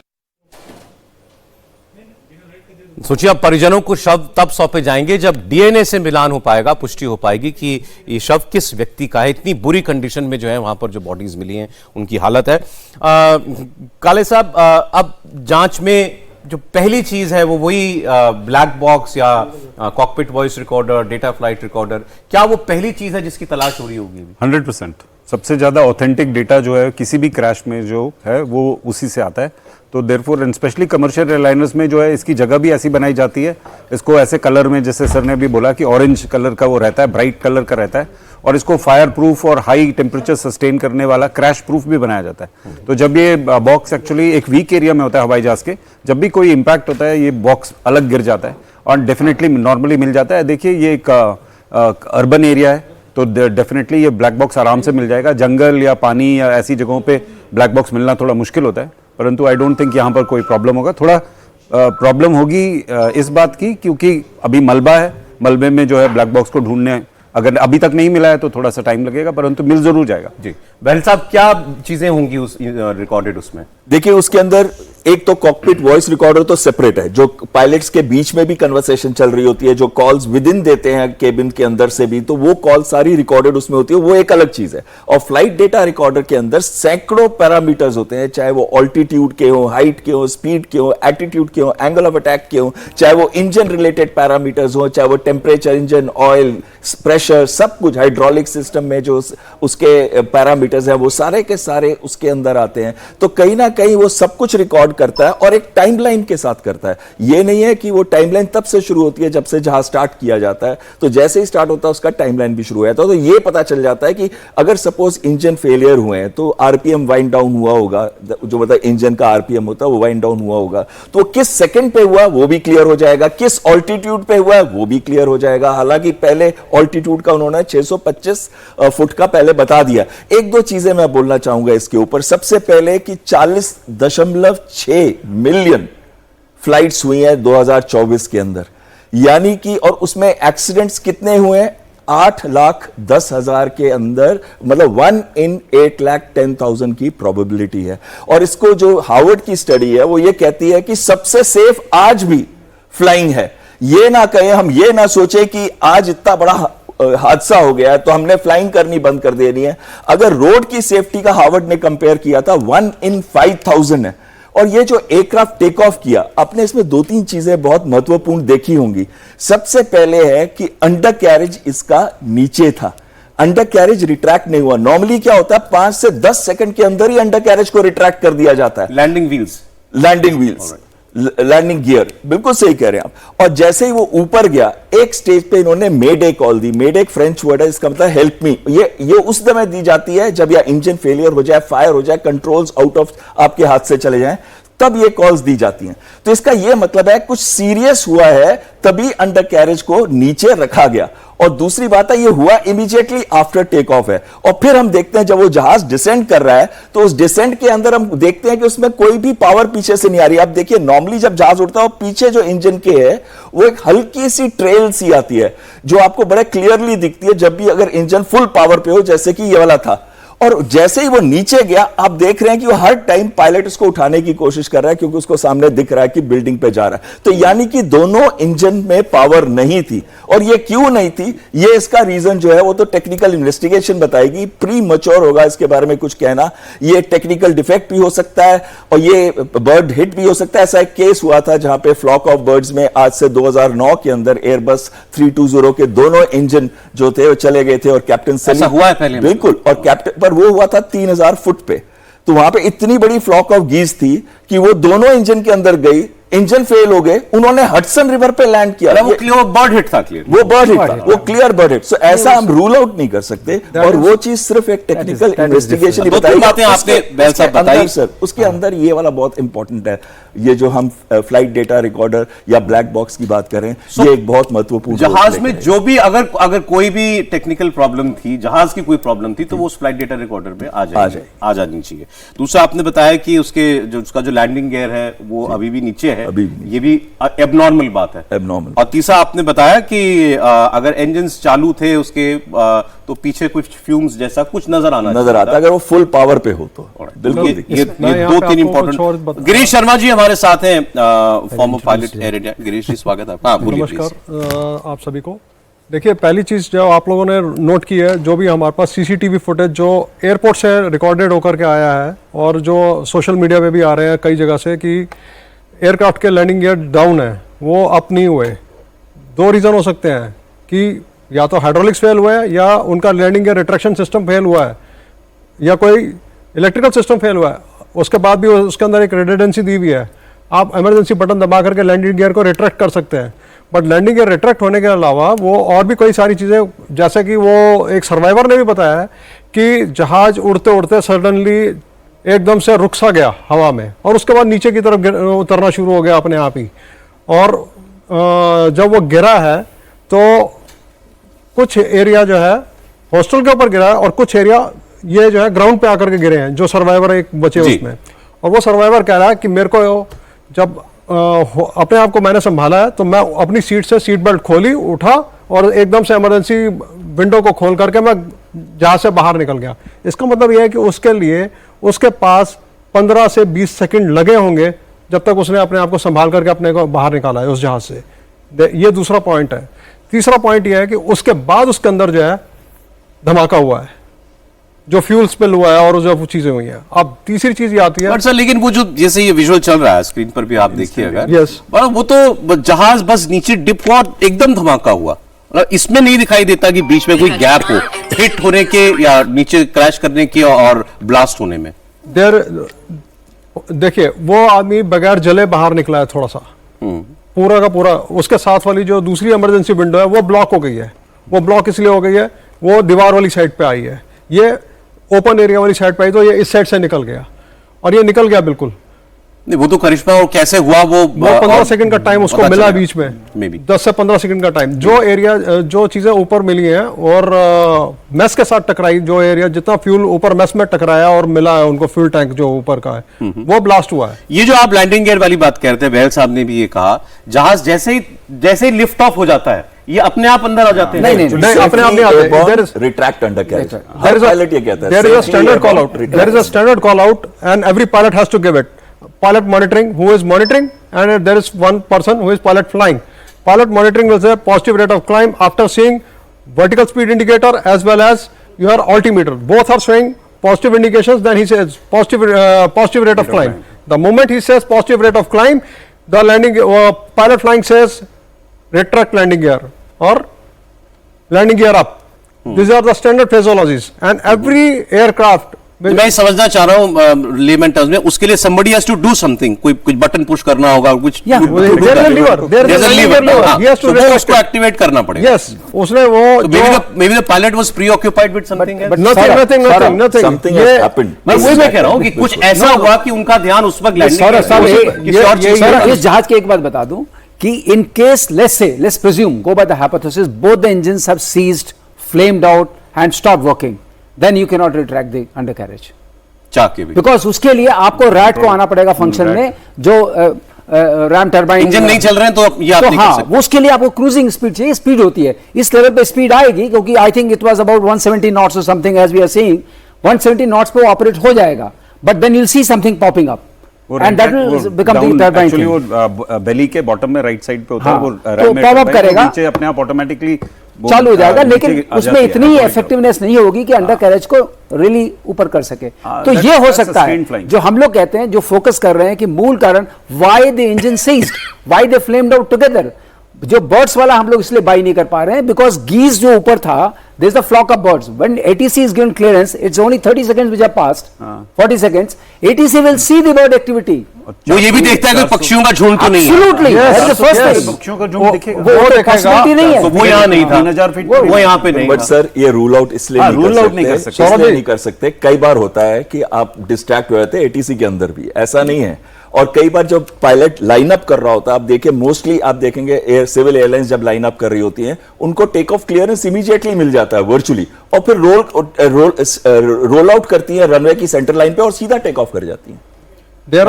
सोचिए अब परिजनों को शव तब सौंपे जाएंगे जब डीएनए से मिलान हो पाएगा, पुष्टि हो पाएगी कि ये शव किस व्यक्ति का है। इतनी बुरी कंडीशन में जो है वहां पर जो बॉडीज मिली हैं उनकी हालत है। काले साहब, अब जांच में जो पहली चीज है वो वही ब्लैक बॉक्स या cockpit voice recorder, data flight recorder, क्या वो पहली चीज है जिसकी तलाश हो रही होगी? 100% सबसे ज्यादा ऑथेंटिक डेटा जो है किसी भी क्रैश में जो है वो उसी से आता है। तो therefore and specially commercial airliners में जो है इसकी जगह भी ऐसी बनाई जाती है, इसको ऐसे कलर में, जैसे सर ने अभी बोला कि ऑरेंज कलर का वो रहता है, ब्राइट कलर का रहता है, और इसको फायर प्रूफ और हाई टेम्परेचर सस्टेन करने वाला क्रैश प्रूफ भी बनाया जाता है। तो जब ये बॉक्स एक्चुअली एक वीक एरिया में होता है हवाई जहाज के, जब भी कोई इंपैक्ट होता है ये बॉक्स अलग गिर जाता है और डेफिनेटली नॉर्मली मिल जाता है। देखिए ये एक अर्बन एरिया है तो डेफिनेटली ये ब्लैक बॉक्स आराम से मिल जाएगा। जंगल या पानी या ऐसी जगहों पे ब्लैक बॉक्स मिलना थोड़ा मुश्किल होता है, परंतु आई डोंट थिंक यहाँ पर कोई प्रॉब्लम होगा। थोड़ा प्रॉब्लम होगी इस बात की क्योंकि अभी मलबा है, मलबे में जो है ब्लैक बॉक्स को ढूंढने अगर अभी तक नहीं मिला है तो थोड़ा सा टाइम लगेगा, परंतु मिल जरूर जाएगा। जी बहल साहब, क्या चीजें होंगी उस रिकॉर्डेड उसमें? देखिए उसके अंदर एक तो कॉकपिट वॉइस रिकॉर्डर तो सेपरेट है, जो पायलट्स के बीच में भी कन्वर्सेशन चल रही होती है, जो कॉल्स विद इन देते हैं केबिन के अंदर से भी, तो वो कॉल सारी रिकॉर्डेड उसमें होती है, वो एक अलग चीज है। और फ्लाइट डेटा रिकॉर्डर के अंदर सैकड़ों पैरामीटर्स होते हैं, चाहे वो ऑल्टीट्यूड के हो, हाइट के हो, स्पीड के हो, एटीट्यूड के हो, एंगल ऑफ अटैक के हो, चाहे वो इंजन रिलेटेड पैरामीटर्स हो, चाहे वो टेम्परेचर, इंजन ऑयल, प्रेशर, सब कुछ हाइड्रोलिक सिस्टम में जो उसके पैरामीटर्स हैं वो सारे के सारे उसके अंदर आते हैं। तो कहीं ना कहीं वो सब कुछ रिकॉर्ड करता है और एक टाइमलाइन के साथ करता है। ये नहीं है कि वो टाइमलाइन तब से शुरू होती है जब से जहाज स्टार्ट किया जाता है, तो जैसे ही स्टार्ट होता है उसका टाइमलाइन भी शुरू हो जाता है। तो ये पता चल जाता है कि अगर सपोज इंजन फेलियर हुए हैं तो आरपीएम वाइंड डाउन हुआ होगा, जो मतलब इंजन का आरपीएम होता है वो वाइंड डाउन हुआ होगा, तो किस सेकंड पे हुआ वो भी क्लियर हो जाएगा, किस ऑल्टीट्यूड पे हुआ वो भी क्लियर हो जाएगा। हालांकि पहले ऑल्टीट्यूड का उन्होंने 625 फुट का पहले बता दिया। एक दो चीजें मैं बोलना चाहूंगा इसके ऊपर। सबसे पहले कि 40.6 मिलियन फ्लाइट्स हुई हैं 2024 के अंदर, यानी कि, और उसमें एक्सीडेंट्स कितने हुए हैं? 8,10,000 के अंदर, मतलब 1 in 8,10,000 की प्रोबेबिलिटी है। और इसको जो हार्वर्ड की स्टडी है वो ये कहती है कि सबसे सेफ आज भी फ्लाइंग है। ये ना कहें, हम ये ना सोचे कि आज इतना बड़ा हादसा हो गया है तो हमने फ्लाइंग करनी बंद कर देनी है। अगर रोड की सेफ्टी का हार्वर्ड ने कंपेयर किया था 1 in 5,000 है। और ये जो एयरक्राफ्ट टेक ऑफ किया, आपने इसमें 2-3 चीजें बहुत महत्वपूर्ण देखी होंगी। सबसे पहले है कि अंडर कैरेज इसका नीचे था, अंडर कैरेज रिट्रैक्ट नहीं हुआ। नॉर्मली क्या होता है 5 से 10 सेकंड के अंदर ही अंडर कैरेज को रिट्रैक्ट कर दिया जाता है। लैंडिंग व्हील्स, लैंडिंग गियर, बिल्कुल सही कह रहे हैं आप। और जैसे ही वो ऊपर गया, एक स्टेज पे इन्होंने मेडे कॉल दी। मेडे एक फ्रेंच वर्ड है, इसका मतलब हेल्प मी। ये उस समय दी जाती है जब या इंजन फेलियर हो जाए, फायर हो जाए, कंट्रोल्स आउट ऑफ आपके हाथ से चले जाएं, तब ये कॉल्स दी जाती हैं। तो इसका ये मतलब है कुछ सीरियस हुआ है तभी अंडर कैरेज को नीचे रखा गया। और दूसरी बात है ये हुआ इमीडिएटली आफ्टर टेक ऑफ है। और फिर हम देखते हैं जब वो जहाज डिसेंड कर रहा है तो उस डिसेंड के अंदर हम देखते हैं कि उसमें कोई भी पावर पीछे से नहीं आ रही। आप देखिए नॉर्मली जब जहाज उड़ता है पीछे जो इंजन के है वो एक हल्की सी ट्रेल सी आती है जो आपको बड़े क्लियरली दिखती है जब भी अगर इंजन फुल पावर पे हो, जैसे कि ये वाला था। और जैसे ही वो नीचे गया आप देख रहे हैं कि वो हर टाइम पायलट उसको उठाने की कोशिश कर रहा है क्योंकि उसको सामने दिख रहा है कि बिल्डिंग पे जा रहा है। तो यानी कि दोनों इंजन में पावर नहीं थी। और ये क्यों नहीं थी, ये इसका रीजन जो है वो तो टेक्निकल इन्वेस्टिगेशन बताएगी। प्री मैच्योर होगा इसके बारे में कुछ कहना। ये टेक्निकल डिफेक्ट भी हो सकता है और ये बर्ड हिट भी हो सकता है। ऐसा एक केस हुआ था जहां पे फ्लॉक ऑफ बर्ड्स में आज से 2009 के अंदर एयरबस 320 के दोनों इंजन जो थे वो चले गए थे और कैप्टन ऐसा हुआ है पहले? बिल्कुल। और कैप्टन पर वो हुआ था 3,000 फुट पे। तो वहां पे इतनी बड़ी फ्लॉक ऑफ गीज थी कि वो दोनों इंजन के अंदर गई, इंजन फेल हो गए, उन्होंने हडसन रिवर पे लैंड किया। वो बर्ड हिट था, क्लियर वो बर्ड हिट था, वो क्लियर बर्ड हिट। सो ऐसा हम रूल आउट नहीं कर सकते। और वो चीज सिर्फ एक टेक्निकल इन्वेस्टिगेशन ही बताई। आपने सर उसके अंदर ये वाला बहुत इंपॉर्टेंट है। ये जो हम फ्लाइट डेटा रिकॉर्डर या ब्लैक बॉक्स की बात करें, ये एक बहुत महत्वपूर्ण जहाज में जो भी अगर कोई भी टेक्निकल प्रॉब्लम थी, जहाज की कोई प्रॉब्लम थी, तो वो उस फ्लाइट डेटा रिकॉर्डर में आ जानी चाहिए। दूसरा आपने बताया कि उसका जो लैंडिंग गियर है वो अभी भी नीचे है है, अभी भी नहीं। ये भी एबनॉर्मल बात है, एबनॉर्मल। और तीसरा आपने बताया कि अगर इंजन चालू थे उसके तो पीछे कुछ फ्यूम्स जैसा कुछ नजर आता अगर वो फुल पावर पे हो तो बिल्कुल। ये दो तीन इंपॉर्टेंट। गिरीश शर्मा जी हमारे साथ हैं, फॉर्मर पायलट एयर इंडिया। गिरीश जी स्वागत है। हाँ, बोलिए प्लीज। नमस्कार आप सभी को। देखिए, पहली चीज़ जो आप लोगों ने नोट की है, जो भी हमारे पास सीसीटीवी फुटेज जो एयरपोर्ट से रिकॉर्डेड होकर के आया है और जो सोशल मीडिया पे भी आ रहे हैं कई जगह से कि एयरक्राफ्ट के लैंडिंग गियर डाउन है, वो अप नहीं हुए। दो रीज़न हो सकते हैं कि या तो हाइड्रोलिक्स फेल हुआ है, या उनका landing gear retraction system fail हुआ है, या कोई इलेक्ट्रिकल सिस्टम फेल हुआ है। उसके बाद भी उसके अंदर एक रिडंडेंसी दी हुई है, आप इमरजेंसी बटन दबा करके लैंडिंग गियर को रिट्रैक्ट कर सकते हैं। बट लैंडिंग गियर रिट्रैक्ट होने के अलावा वो और भी कई सारी चीज़ें, जैसे कि वो एक सर्वाइवर ने भी बताया है कि जहाज उड़ते उड़ते सडनली एकदम से रुक सा गया हवा में, और उसके बाद नीचे की तरफ उतरना शुरू हो गया अपने आप ही। और जब वो गिरा है तो कुछ एरिया जो है हॉस्टल के ऊपर गिरा है, और कुछ एरिया ये जो है ग्राउंड पे आकर के गिरे हैं, जो सर्वाइवर एक बचे उसमें। और वो सर्वाइवर कह रहा है कि मेरे को जब अपने आप को मैंने संभाला है तो मैं अपनी सीट से सीट बेल्ट खोली, उठा और एकदम से इमरजेंसी विंडो को खोल करके मैं जहाज से बाहर निकल गया। इसका मतलब यह है कि उसके लिए उसके पास 15 से 20 सेकंड लगे होंगे जब तक उसने अपने आप को संभाल करके अपने को बाहर निकाला है उस जहाज से। ये दूसरा पॉइंट है। तीसरा पॉइंट यह है कि उसके बाद उसके अंदर जो है धमाका हुआ है, जो फ्यूल स्पिल हुआ है और जो चीजें हुई हैं। अब तीसरी चीज ये आती है, बट सर लेकिन वो जो जैसे ये विजुअल चल रहा है स्क्रीन पर भी आप देखिए अगर, यस, वो तो जहाज बस नीचे डिप हुआ, एकदम धमाका हुआ। इसमें नहीं दिखाई देता कि बीच में कोई गैप हो हिट होने के या नीचे क्रैश करने के और ब्लास्ट होने में। देखिए, वो आदमी बगैर जले बाहर निकला है थोड़ा सा, पूरा का पूरा। उसके साथ वाली जो दूसरी इमरजेंसी विंडो है वो ब्लॉक हो गई है। वो ब्लॉक इसलिए हो गई है, वो दीवार वाली साइड पे आई है, ये ओपन एरिया वाली साइड पे आई, तो ये इस साइड से निकल गया, और ये निकल गया बिल्कुल। नहीं, वो तो करिश्मा, और कैसे हुआ वो 15 सेकंड का टाइम उसको मिला बीच में, 10 से 15 सेकंड का टाइम। जो एरिया, जो चीजें ऊपर मिली हैं और मेस के साथ टकराई, जो एरिया जितना फ्यूल ऊपर मेस में टकराया और मिला है उनको, फ्यूल टैंक जो ऊपर का है वो ब्लास्ट हुआ है। ये जो आप लैंडिंग गियर वाली बात करते हैं, बहल साहब ने भी ये कहा, जहाज जैसे ही लिफ्ट ऑफ हो जाता है ये अपने आप अंदर आ जाते हैं। नहीं, अपने आप नहीं आते। Retract under carriage. पायलट ये कहता है, there is a standard call out. There is a standard call out, and every pilot has to give it. Pilot monitoring, who is monitoring, and there is one person who is pilot flying. Pilot monitoring will say positive rate of climb after seeing vertical speed indicator as well as your altimeter. Both are showing positive indications. Then he says positive rate of climb. The moment he says positive rate of climb, the pilot flying says retract landing gear or landing gear up. These are the standard phraseologies, and every aircraft. मैं समझना चाह रहा हूँ lemon terms में, उसके लिए somebody has to do something, कुछ button push करना होगा, कुछ उसको एक्टिवेट करना पड़ेगा। Yes, उसने वो maybe the pilot was preoccupied with something else. Something has happened. मैं वही मैं कह रहा हूँ कि कुछ ऐसा हुआ कि उनका ध्यान उस वक्त इस जहाज की एक बात बता दूं कि in case let's presume, go by the hypothesis, both the engines have seized, flamed out and stopped working, then you cannot retract the undercarriage. Because उसके लिए आपको रैट को आना पड़ेगा फंक्शन में, जो रैम टरबाइन इंजन नहीं चल रहे हैं तो ये आप नहीं कर सकते। वो उसके लिए आपको क्रूजिंग स्पीड चाहिए, स्पीड होती है, इस लेवल पे स्पीड आएगी, क्योंकि I think it was about 170 knots और something, as we are seeing 170 knots पे ऑपरेट हो जाएगा, but then you will see something popping up and that will become the turbine thing. वो बेली के बॉटम में राइट साइड पे होता है, वो तो पॉप अप करेगा, नीचे अपने आप ऑटोमेटिकली चालू हो जाएगा, लेकिन उसमें इतनी इफेक्टिवनेस नहीं होगी कि अंडर कैरेज को रियली ऊपर कर सके। तो ये हो सकता है जो हम लोग कहते हैं, जो फोकस कर रहे हैं कि मूल कारण why the engine seized, why they flamed out together. जो बर्ड्स वाला हम लोग इसलिए बाई नहीं कर पा रहे हैं, बिकॉज गीज जो ऊपर था, there is a flock of birds. When ATC is given clearance, it's only 30 seconds which have passed, 40 seconds. ATC will see the bird activity. वो ये भी देखता है कि पक्षियों का झुंड तो नहीं है। Absolutely, that is the first thing. पक्षियों का झुंड दिखेगा, वो possibility नहीं है। तो वो यहाँ नहीं था, 3000 फीट वो यहाँ पे नहीं। बट सर ये रूल आउट इसलिए नहीं कर सकते, कई बार होता है कि आप डिस्ट्रैक्ट हो जाते हैं एटीसी के अंदर भी, ऐसा नहीं है। और कई बार जब पायलट लाइन अप कर रहा होता है, आप देखिए मोस्टली आप देखेंगे सिविल एयरलाइंस जब लाइन अप कर रही होती हैं, उनको टेक ऑफ क्लियरेंस इमीडिएटली मिल जाता है वर्चुअली, और फिर रोल आउट करती है रनवे की सेंटर लाइन पे और सीधा टेक ऑफ कर जाती है। देर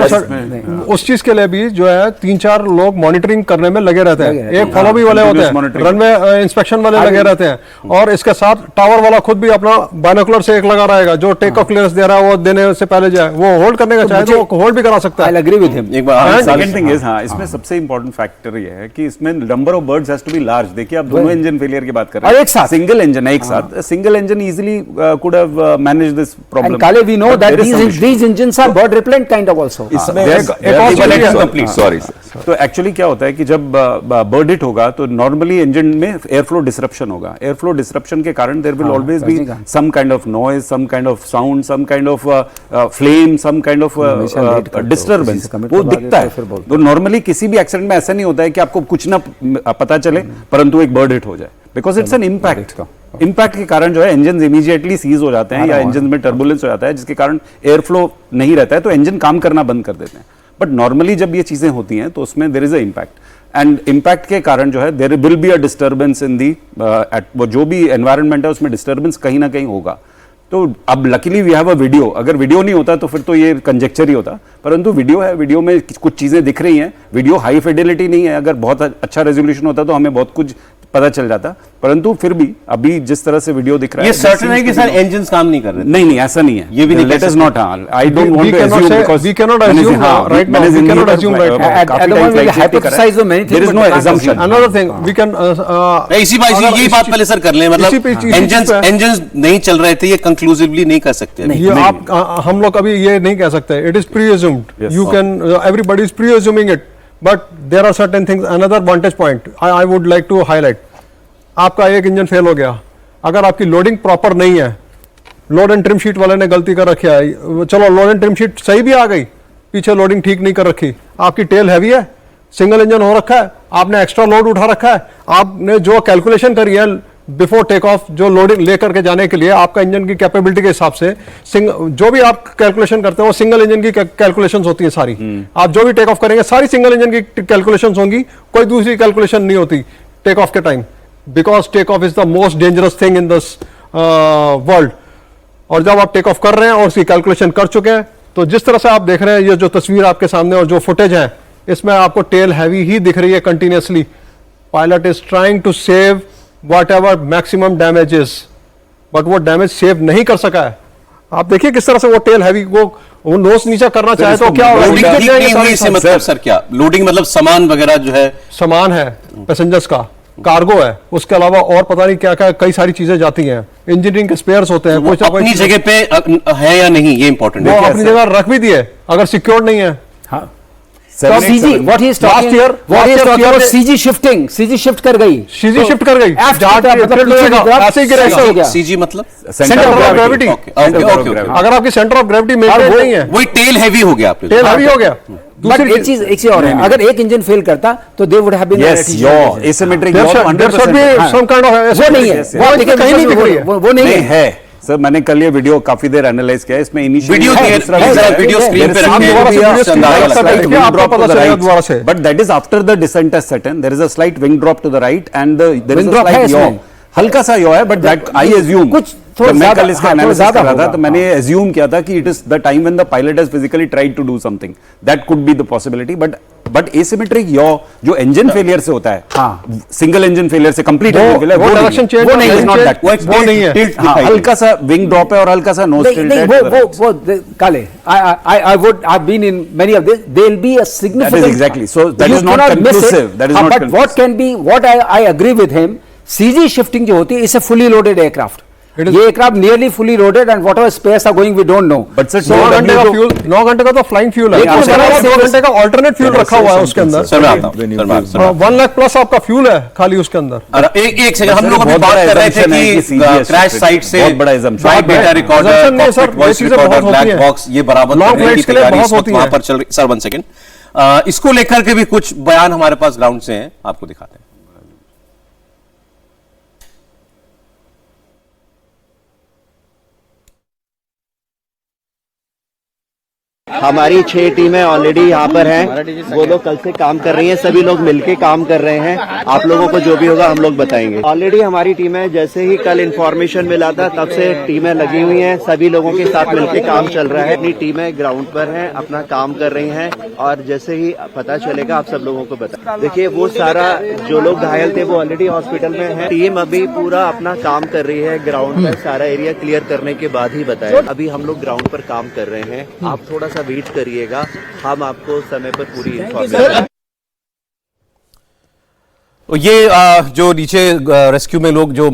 उस चीज के लिए भी जो है 3-4 लोग मॉनिटरिंग करने में लगे रहते हैं। एक फॉलो भी वाले होते हैं, रनवे इंस्पेक्शन वाले लगे रहते हैं, और इसके साथ टावर वाला खुद भी अपना बाइनोकुलर से एक लगा रहेगा, जो टेक ऑफ क्लियरेंस दे रहा है वो देने से पहले जाए, वो होल्ड करने का चाहे तो वो होल्ड भी करा सकता है। I agree with him. एक बार सेकंड थिंग इज, हाँ, इसमें सबसे इंपॉर्टेंट फैक्टर ये है कि इसमें number of birds has to be large. देखिए, आप दोनों इंजन फेलियर की बात कर रहे हैं, एक साथ सिंगल इंजन है, एक साथ single engine easily could have manage this problem. And Kale, we know that these engines are bird repellent kind of also. Sorry. तो एक्चुअली क्या होता है कि जब बर्ड हिट होगा तो नॉर्मली इंजन में एयर फ्लो डिसरप्शन होगा। एयर फ्लो डिसरप्शन के कारण there will always be some kind of noise, some kind of sound, some kind of flame, some kind of disturbance, वो दिखता है। तो नॉर्मली किसी भी एक्सीडेंट में ऐसा नहीं होता है कि आपको कुछ ना पता चले परंतु एक बर्ड हिट हो जाए, because it's an impact. Impact के कारण जो है इंजन इमीडिएटली सीज हो जाते हैं या इंजन में टर्बुलेंस हो जाता है, जिसके कारण एयर फ्लो नहीं रहता है, तो इंजन काम करना बंद कर देते हैं। बट नॉर्मली जब ये चीजें होती हैं तो उसमें there is a impact, and impact के कारण जो है there will be a disturbance in the वो जो भी एनवायरनमेंट है उसमें डिस्टर्बेंस कहीं ना कहीं होगा। तो अब luckily we have a video, अगर वीडियो नहीं होता तो फिर तो ये कंजेक्चर ही होता, परंतु वीडियो है, वीडियो में कुछ चीजें दिख रही हैं। वीडियो हाई फिडेलिटी नहीं है, अगर बहुत अच्छा रेजोल्यूशन होता तो हमें बहुत कुछ पता चल जाता, परंतु फिर भी अभी जिस तरह से वीडियो दिख रहा है, ये सर्टेन है कि सर इंजन्स काम नहीं कर रहे? नहीं, ऐसा नहीं है, ये भी नहीं, let us not, I don't want to assume, because we can not assume right now, we can not assume right now, at the moment we hypothesize of many things, there is no assumption. another thing we can इसी बात यही बात पहले sir कर लें, मतलब engines नहीं चल रहे थे, ये कंक्लूसिवली नहीं कर सकते। ये आप हम लोग अभी ये नहीं कह सकते, it is pre assumed, you can, everybody is pre assuming it, but there are certain things. Another vantage point I would like to highlight, आपका एक इंजन फेल हो गया, अगर आपकी लोडिंग प्रॉपर नहीं है, लोड एंड ट्रिम शीट वाले ने गलती कर रखी है, चलो लोड एंड ट्रिम शीट सही भी आ गई, पीछे लोडिंग ठीक नहीं कर रखी, आपकी टेल हैवी है, सिंगल इंजन हो रखा है, आपने एक्स्ट्रा लोड उठा रखा है, आपने जो कैलकुलेशन करी है बिफोर टेक ऑफ, जो लोडिंग लेकर के जाने के लिए आपका इंजन की कैपेबिलिटी के हिसाब से, जो भी आप कैलकुलेशन करते हैं वो सिंगल इंजन की कैलकुलेशंस होती है सारी, आप जो भी टेक ऑफ करेंगे सारी सिंगल इंजन की कैलकुलेशंस होंगी, कोई दूसरी कैलकुलेशन नहीं होती टेक ऑफ के time, because take off is the most dangerous thing in this world. और जब आप टेक ऑफ कर रहे हैं और उसकी कैलकुलेशन कर चुके हैं, तो जिस तरह से आप देख रहे हैं, ये जो तस्वीर आपके सामने और जो फुटेज है, इसमें आपको टेल हैवी ही दिख रही है continuously. Pilot is trying to save whatever maximum damage is, but वो डैमेज सेव नहीं कर सका है। आप देखिए किस तरह से वो टेल हैवी, वो नोस नीचे करना चाहे तो क्या होगा, मतलब सर क्या लोडिंग, मतलब सामान वगैरह जो है, सामान है पैसेंजर्स का, कार्गो है, उसके अलावा और पता नहीं क्या क्या कई सारी चीजें जाती हैं, इंजीनियरिंग के स्पेयर्स होते हैं, कोई अपनी जगह पे है या नहीं ये इंपॉर्टेंट है, वो अपनी जगह रख भी दिए, अगर सिक्योर्ड नहीं है। हाँ, CG, what he is talking, what he is talking about CG shifting, CG shift कर गई, CG shift कर गई, ऐसे ही गिरेगा, CG मतलब सेंटर ऑफ ग्रेविटी, अगर आपकी सेंटर ऑफ ग्रेविटी मेंटेन नहीं है, वही टेल हैवी हो गया, टेल हैवी हो गया। दूसरी एक चीज और है, अगर एक इंजन फेल करता तो they would have been asymmetric, वो नहीं है, वो कहीं नहीं दिख रही है, वो नहीं है सर। मैंने कल ये वीडियो काफी देर एनालाइज किया, इसमें इनिशियली वीडियो स्क्रीन पे रखिए, but that is after the descent has set in, there is a slight wing drop to the right and there is a slight yaw, हल्का सा यॉ है, बट दैट आई अज्यूम, कुछ मैं कल इसका analysis कर रहा था तो मैंने अज्यूम किया था कि it is the time when the pilot has physically tried to do something, that could be the possibility, but asymmetric yaw जो इंजन फेलियर से होता है, सिंगल इंजन फेलियर से, कंप्लीट इंजन फेलियर, वो डायरेक्शन चेंज, वो नहीं है, not that, वो नहीं है, हल्का सा विंग ड्रॉप है और हल्का सा नोज टिल्ट है, वो काले, I would, I've been in many of this, there will be a significant, that is exactly, so that is not conclusive, that is not conclusive, but what can be, what I agree with him, CG shifting जो होती है, इसे fully loaded aircraft, ये aircraft nearly fully loaded and whatever space are going we don't know, but sir 9 घंटे का fuel, 9 घंटे का तो फ्लाइंग फ्यूल है, 2 घंटे का अल्टरनेट फ्यूल रखा हुआ है उसके अंदर, 1 लाख प्लस आपका फ्यूल है खाली उसके अंदर। एक सेकंड, हम लोग अभी बात कर रहे थे कि क्रैश साइट से बहुत बड़ा flight data recorder, voice recorder, black box, ये बराबर करने की तैयारी इस वक्त वहां पर चल रही। सर 1 सेकंड, इसको लेकर के भी कुछ बयान हमारे पास ग्राउंड से हैं, आपको दिखाते हैं। हमारी 6 टीमें ऑलरेडी यहाँ पर हैं, वो लोग कल से काम कर रही हैं, सभी लोग मिलके काम कर रहे हैं। आप लोगों को जो भी होगा हम लोग बताएंगे। ऑलरेडी हमारी टीमें, जैसे ही कल इन्फॉर्मेशन मिला था तब से टीमें लगी हुई हैं, सभी लोगों के साथ मिलके काम चल रहा है। अपनी टीमें ग्राउंड पर हैं, अपना काम कर रही हैं और जैसे ही पता चलेगा आप सब लोगों को बता। देखिए वो सारा जो लोग घायल थे वो ऑलरेडी हॉस्पिटल में है। टीम अभी पूरा अपना काम कर रही है ग्राउंड पर, सारा एरिया क्लियर करने के बाद ही बताया। अभी हम लोग ग्राउंड पर काम कर रहे हैं, आप थोड़ा सा वेट करिएगा, हम आपको समय पर पूरी इन्फॉर्मेशन। ये जो नीचे रेस्क्यू में लोग जो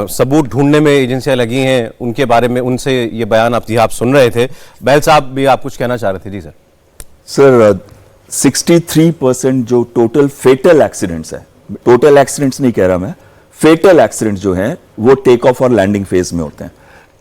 सबूत ढूंढने में एजेंसियां लगी हैं उनके बारे में, उनसे ये बयान आप सुन रहे थे। बैल साहब भी आप कुछ कहना चाह रहे थे। जी सर। 63% जो टोटल फेटल एक्सीडेंट्स है, टोटल एक्सीडेंट्स नहीं कह रहा मैं, फेटल एक्सीडेंट्स जो हैं वो टेक ऑफ और लैंडिंग फेज में होते हैं।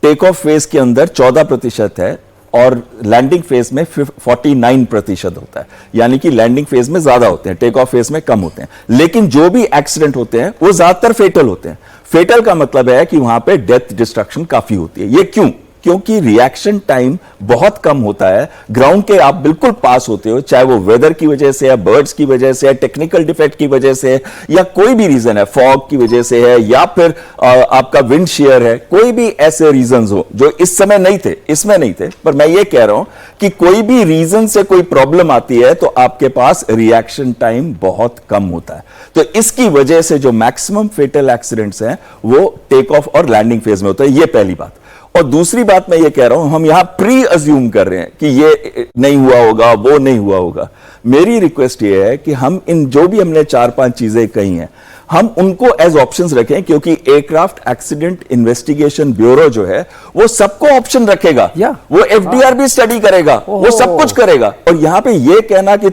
टेक ऑफ फेज के अंदर 14% है और लैंडिंग फेज में 49% होता है, यानी कि लैंडिंग फेज में ज्यादा होते हैं, टेक ऑफ फेज में कम होते हैं। लेकिन जो भी एक्सीडेंट होते हैं वो ज्यादातर फेटल होते हैं। फेटल का मतलब है कि वहां पे डेथ डिस्ट्रक्शन काफी होती है। ये क्यों? क्योंकि रिएक्शन टाइम बहुत कम होता है। ग्राउंड के आप बिल्कुल पास होते हो, चाहे वो वेदर की वजह से है, बर्ड्स की वजह से है, टेक्निकल डिफेक्ट की वजह से है, या कोई भी रीजन है, फॉग की वजह से है, या फिर आपका विंड शेयर है, कोई भी ऐसे रीजंस हो जो इस समय नहीं थे, इसमें नहीं थे, पर मैं ये कह रहा हूं कि कोई भी रीजन से कोई प्रॉब्लम आती है तो आपके पास रिएक्शन टाइम बहुत कम होता है। तो इसकी वजह से जो मैक्सिमम फेटल एक्सीडेंट्स हैं वो टेक ऑफ और लैंडिंग फेज में होता है। ये पहली बात। और दूसरी बात मैं ये कह रहा हूं, हम यहां प्री अज्यूम कर रहे हैं कि ये नहीं हुआ होगा, वो नहीं हुआ होगा। मेरी रिक्वेस्ट ये है कि हम इन जो भी हमने 4-5 चीजें कही हैं, हम उनको एज ऑप्शंस रखें, क्योंकि एयरक्राफ्ट एक्सीडेंट इन्वेस्टिगेशन ब्यूरो जो है वो सबको ऑप्शन रखेगा, वो एफडीआर भी स्टडी करेगा, वो सब कुछ करेगा। और यहां पे ये कहना कि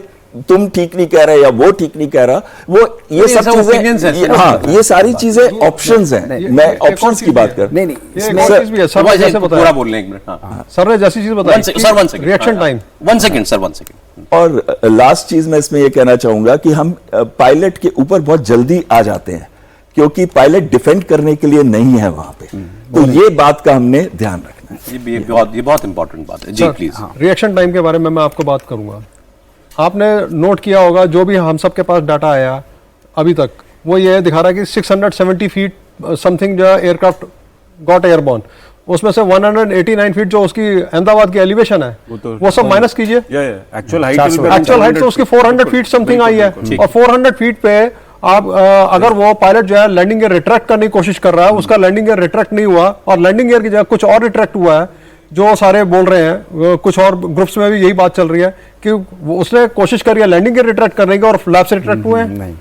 तुम ठीक नहीं कह रहे या वो ठीक नहीं कह रहा, वो ये सब चीजें, हाँ, ये सारी चीजें ऑप्शंस हैं। मैं ऑप्शंस की बात कर, नहीं सर जैसे पूरा बोल रहे हैं, 1 मिनट सर ने जैसी चीज बताई sir, 1 second reaction time, 1 second sir, 1 second. और लास्ट चीज मैं इसमें ये कहना चाहूंगा कि हम पायलट के ऊपर बहुत जल्दी आ जाते हैं, क्योंकि पायलट डिफेंड करने के लिए नहीं है वहां पे। तो ये बात का हमने ध्यान रखना है। ये बहुत इंपॉर्टेंट बात है। जी प्लीज। रिएक्शन टाइम के बारे में मैं आपको बात करूंगा। आपने नोट किया होगा, जो भी हम सब के पास डाटा आया अभी तक, वो ये दिखा रहा है कि 670 फीट समथिंग जो एयरक्राफ्ट गॉट एयरबॉर्न, उसमें से 189 फीट जो उसकी अहमदाबाद की एलिवेशन है वो सब माइनस कीजिए। एक्चुअल हाइट तो उसकी 400 फीट समथिंग आई है, और 400 फीट पे आप अगर वो पायलट जो है लैंडिंग गियर रिट्रैक्ट करने की कोशिश कर रहा है, उसका लैंडिंग गियर रिट्रैक्ट नहीं हुआ और लैंडिंग गियर की जगह कुछ और रिट्रैक्ट हुआ है, जो सारे बोल रहे हैं, कुछ और ग्रुप्स में भी यही बात चल रही है कि उसने कोशिश करी है लैंडिंग गियर रिट्रैक्ट करने की और फ्लैप से रिट्रैक्ट हुए हैं। नहीं,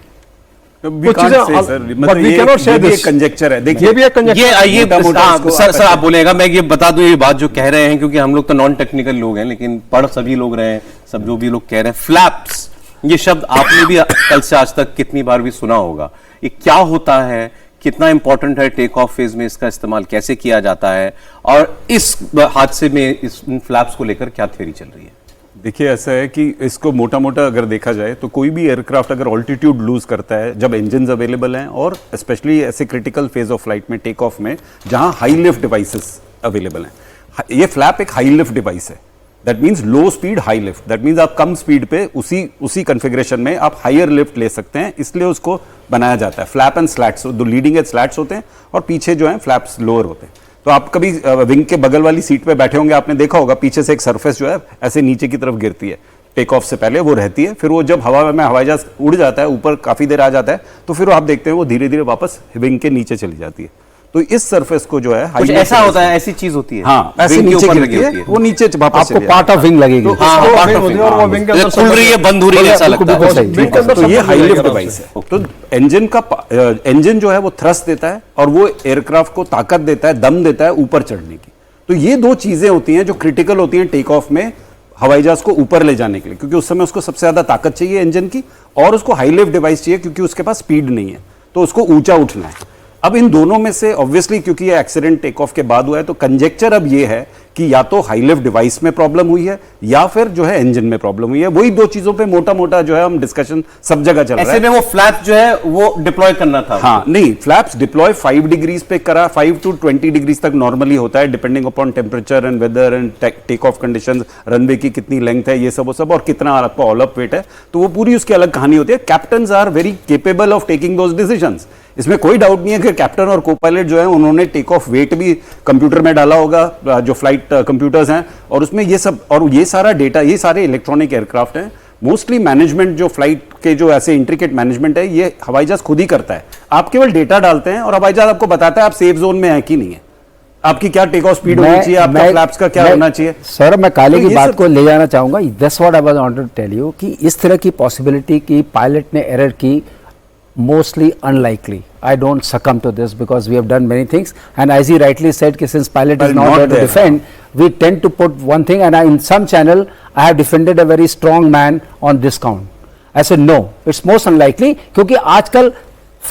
कुछ चीजें कंजेक्चर है। देखिए ये भी एक कंजेक्चर। सर आप बोलेगा, मैं ये बता दूं ये बात जो कह रहे हैं, क्योंकि हम लोग तो नॉन टेक्निकल लोग हैं, लेकिन पढ़ सभी लोग रहे हैं, सब जो भी लोग कह रहे हैं, फ्लैप्स, ये शब्द आपने भी कल से आज तक कितनी बार भी सुना होगा। ये क्या होता है, कितना इंपॉर्टेंट है टेक ऑफ फेज में इसका इस्तेमाल कैसे किया जाता है, और इस हादसे में इस फ्लैप्स को लेकर क्या थ्योरी चल रही है? देखिए ऐसा है कि इसको मोटा मोटा अगर देखा जाए तो कोई भी एयरक्राफ्ट अगर ऑल्टीट्यूड लूज करता है, जब इंजन अवेलेबल हैं और स्पेशली ऐसे क्रिटिकल फेज ऑफ फ्लाइट में, टेक ऑफ में, जहां हाई लिफ्ट डिवाइसेस अवेलेबल हैं, ये फ्लैप एक हाई लिफ्ट डिवाइस है। That means low speed high lift, that means आप कम स्पीड पे उसी कॉन्फ़िगरेशन में आप हायर लिफ्ट ले सकते हैं, इसलिए उसको बनाया जाता है। फ्लैप एंड स्लैट्स, दो लीडिंग एज स्लैट्स होते हैं और पीछे जो है फ्लैप्स लोअर होते हैं। तो आप कभी विंग के बगल वाली सीट पे बैठे होंगे, आपने देखा होगा पीछे से एक सरफेस जो है ऐसे नीचे की तरफ गिरती है, टेक ऑफ से पहले वो रहती है, फिर वो जब हवा में हवाई जहाज उड़ जाता है, ऊपर काफी देर आ जाता है, तो फिर आप देखते हैं वो धीरे धीरे वापस विंग के नीचे चली जाती है। तो इस सरफेस को जो है कुछ ऐसा होता है, ऐसी चीज होती है, हाँ, ऐसे नीचे गिरती है, वो नीचे वापस आपको पार्ट ऑफ विंग लगेगी, तो खुल रही है, बंद हो रही है, ऐसा लगता है। तो ये हाई लिफ्ट डिवाइस है। तो इंजन जो है वो थ्रस्ट देता है और वो एयरक्राफ्ट को ताकत देता है, दम देता है ऊपर चढ़ने की। तो ये दो चीजें होती हैं जो क्रिटिकल होती हैं टेक ऑफ में, हवाई जहाज को ऊपर ले जाने के लिए, क्योंकि उस समय उसको सबसे ज्यादा ताकत चाहिए इंजन की, और उसको हाई लिफ्ट डिवाइस चाहिए क्योंकि उसके पास स्पीड नहीं है, तो उसको ऊंचा उठना है। अब इन दोनों में से ऑब्वियसली क्योंकि ये एक्सीडेंट टेक ऑफ के बाद हुआ है, तो कंजेक्चर अब ये है कि या तो हाई लिफ्ट डिवाइस में प्रॉब्लम हुई है या फिर जो है इंजन में प्रॉब्लम हुई है। वही दो चीजों पे मोटा मोटा जो है हम डिस्कशन सब जगह चल रहा है। ऐसे में वो फ्लैप जो है वो डिप्लॉय करना था। हाँ नहीं, फ्लैप्स डिप्लॉय 5 डिग्रीज पे करा, 5 to 20 डिग्रीज तक नॉर्मली होता है depending upon temperature and weather and take off conditions, runway की कितनी लेंथ है, ये सब वो सब, और कितना आपका ऑल अप वेट है, तो वो पूरी उसकी अलग कहानी होती है। Captains are very capable of taking those decisions, इसमें कोई डाउट नहीं है कि कैप्टन और को पायलट जो है उन्होंने टेक ऑफ वेट भी कंप्यूटर में डाला होगा, जो फ्लाइट कंप्यूटर्स हैं, और उसमें ये सब और ये सारा डेटा, ये सारे इलेक्ट्रॉनिक एयरक्राफ्ट हैं। मोस्टली मैनेजमेंट जो फ्लाइट के जो ऐसे इंट्रिकेट मैनेजमेंट है ये हवाई जहाज खुद ही करता है। आप केवल डेटा डालते हैं और हवाई जहाज आपको बताता है आप सेफ जोन में है कि नहीं है, आपकी क्या टेक ऑफ स्पीड होनी चाहिए, आपका फ्लैप्स का क्या होना चाहिए। सौरभ, मैं काले की बात को ले जाना चाहूंगा। That's what I was wanted to tell you कि इस तरह की पॉसिबिलिटी की पायलट ने एरर की, mostly unlikely. I don't succumb to this because we have done many things, and as he rightly said, since pilot is not there to defend, we tend to put one thing, and in some channel I have defended a very strong man on this count. I said no, it's most unlikely, क्योंकि आजकल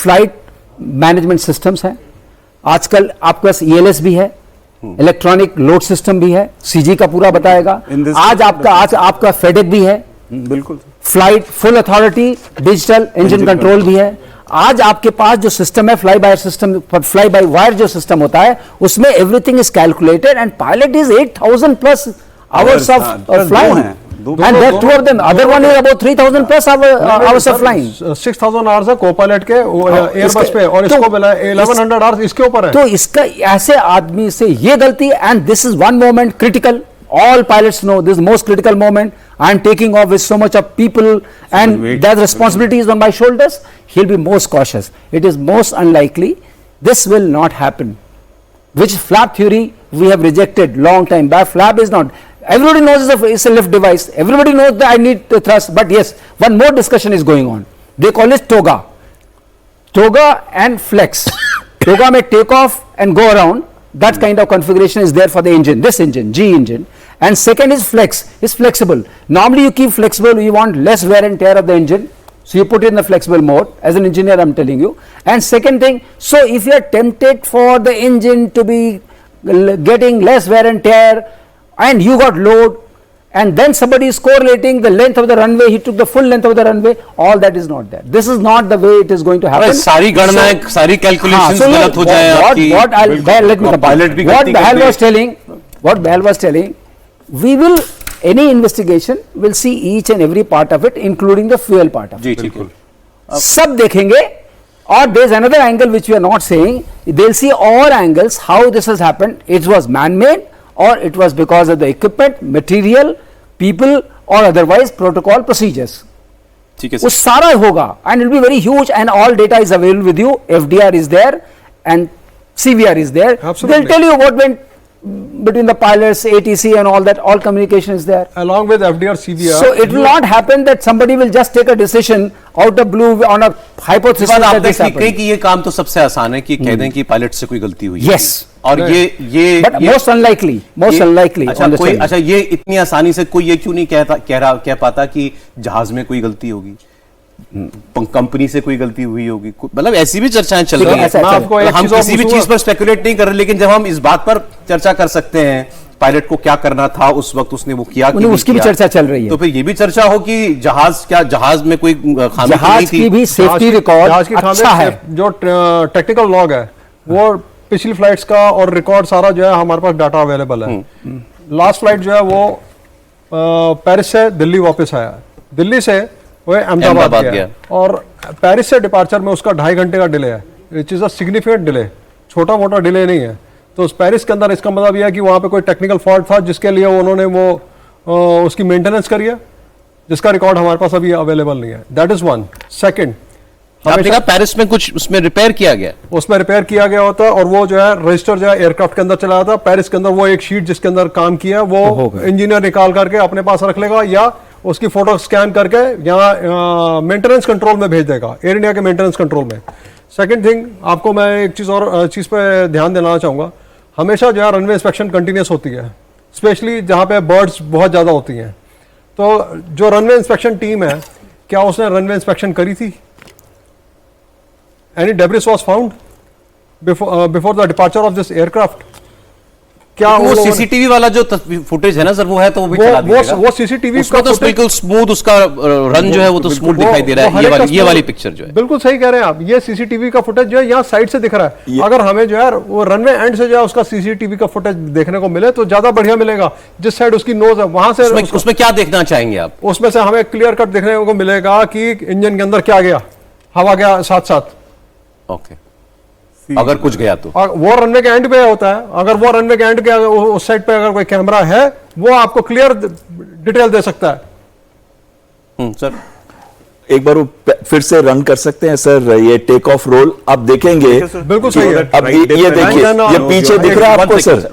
flight management systems हैं, आजकल आपके पास ELS भी है, electronic load system भी है, CG का पूरा बताएगा, आज आपका फेडेक भी है, बिल्कुल flight full authority, digital engine control भी है। आज आपके पास जो सिस्टम है fly by system, fly by wire जो सिस्टम होता है उसमें everything is calculated and pilot is 8000 plus hours of flying and there two of them, other one is about 3000 plus hours of flying. 6000 hours है co-pilot के Airbus पे, और इसको बोला 1100 आवर्स इसके ऊपर है। तो इसका ऐसे आदमी से ये गलती, and this is one moment critical. All pilots know this is most critical moment. I am taking off with so much of people and that responsibility is on my shoulders. He'll be most cautious. It is most unlikely. This will not happen. Which flap theory we have rejected long time back. Flap is not. Everybody knows it's a lift device. Everybody knows that I need the thrust. But yes, one more discussion is going on. They call it toga. Toga and flex. Toga may take off and go around. That kind of configuration is there for the engine, this engine, G engine. And second is flex, it's flexible. Normally you keep flexible, you want less wear and tear of the engine, so you put it in the flexible mode. As an engineer I'm telling you. And second thing, so if you are tempted for the engine to be getting less wear and tear and you got load, and then somebody is correlating the length of the runway, he took the full length of the runway, all that is not there. This is not the way it is going to happen. सारी गणनाएं, सारी calculations गलत हो जाए आपकी। What Behal was telling, we will, any investigation will see each and every part of it, including the fuel part of it. जी बिल्कुल, सब देखेंगे, or there is another angle which we are not saying. They'll see all angles how this has happened. It was man-made, or it was because of the equipment, material, people, or otherwise protocol procedures. ठीक है वो सारा होगा, and it will be very huge, and all data is available with you. FDR is there and CVR is there. Absolutely. They'll tell you what went between the pilots, ATC and all that, all communication is there. Along with FDR, CVR. So it will not happen that somebody will just take a decision out of blue on a hypothesis that this happened. कि ये काम तो सबसे आसान है कि कह दें कि पायलट से कोई गलती हुई है। Yes. और ये But most unlikely. अच्छा कोई, अच्छा ये इतनी आसानी से कोई ये क्यों नहीं कह पाता कि जहाज में कोई गलती होगी, कंपनी से कोई गलती हुई होगी, मतलब ऐसी भी चर्चाएं चल रही हैं। हम किसी भी चीज पर स्पेकुलेट नहीं कर रहे, लेकिन जब हम इस बात पर चर्चा कर सकते हैं पायलट को क्या करना था उस वक्त, उसने वो किया कि उसकी भी चर्चा चल रही है, तो फिर ये भी चर्चा हो कि जहाज में कोई खामी जहाज की भी सेफ्टी रिकॉर्ड अच्छा है। जो टेक्निकल लॉग है वो पिछली फ्लाइट्स का और रिकॉर्ड सारा जो है हमारे पास डाटा अवेलेबल है। लास्ट फ्लाइट जो है वो पेरिस से दिल्ली वापस आया, दिल्ली से वो अहमदाबाद गया, और पेरिस से डिपार्चर में उसका 2.5 घंटे का डिले है, which is a significant delay, छोटा मोटा डिले नहीं है। तो उस पेरिस के अंदर इसका मतलब यह है कि वहाँ पे कोई टेक्निकल फॉल्ट था जिसके लिए उन्होंने वो उसकी मेंटेनेंस करी है, जिसका रिकॉर्ड हमारे पास अभी अवेलेबल नहीं है। That is one. सेकंड, आपने कहा पेरिस में कुछ उसमें रिपेयर किया गया, उसमें रिपेयर किया गया होता है, और वो जो है रजिस्टर जो है एयरक्राफ्ट के अंदर चला जाता है। पेरिस के अंदर वो एक शीट जिसके अंदर काम किया वो इंजीनियर निकाल करके अपने पास रख लेगा, या उसकी फोटो स्कैन करके यहाँ मेंटेनेंस कंट्रोल में भेज देगा, एयर इंडिया के मेंटेनेंस कंट्रोल में। सेकंड थिंग, आपको मैं एक चीज़ पे ध्यान देना चाहूँगा, हमेशा जो है रनवे इंस्पेक्शन कंटिन्यूस होती है, स्पेशली जहाँ पे बर्ड्स बहुत ज़्यादा होती हैं। तो जो रनवे इंस्पेक्शन टीम है, क्या उसने रनवे इंस्पेक्शन करी थी? Any debris was found before the departure of this aircraft? क्या वो उन लोगों ने- सीसीटीवी वाला जो फुटेज है ना सर, वो है तो वो भी चला दीजिएगा। वो सीसीटीवी उसमें तो बिल्कुल स्मूथ उसका रन जो है वो तो स्मूथ दिखाई दे रहा है। ये वाली पिक्चर जो है बिल्कुल सही कह रहे हैं आप। ये सीसीटीवी का फुटेज जो है यहाँ साइड से दिख रहा है। अगर हमें जो है वो रनवे एंड से जो है उसका सीसीटीवी का फुटेज देखने को मिले तो ज्यादा बढ़िया मिलेगा। जिस साइड उसकी नोज है वहां से उसमें क्या देखना चाहेंगे आप? उसमें से हमें क्लियर कट देखने को मिलेगा कि इंजन के अंदर क्या गया, हवा गया साथ साथ। ओके, अगर कुछ गया तो वो रनवे के एंड पे होता है। अगर वो रनवे के एंड के उस साइड पे अगर कोई कैमरा है वो आपको क्लियर डिटेल दे सकता है। सर एक बार वो फिर से रन कर सकते हैं सर, ये टेक ऑफ रोल आप देखेंगे। बिल्कुल सही है। अब ये देखिए, ये पीछे दिख रहा है आपको सर,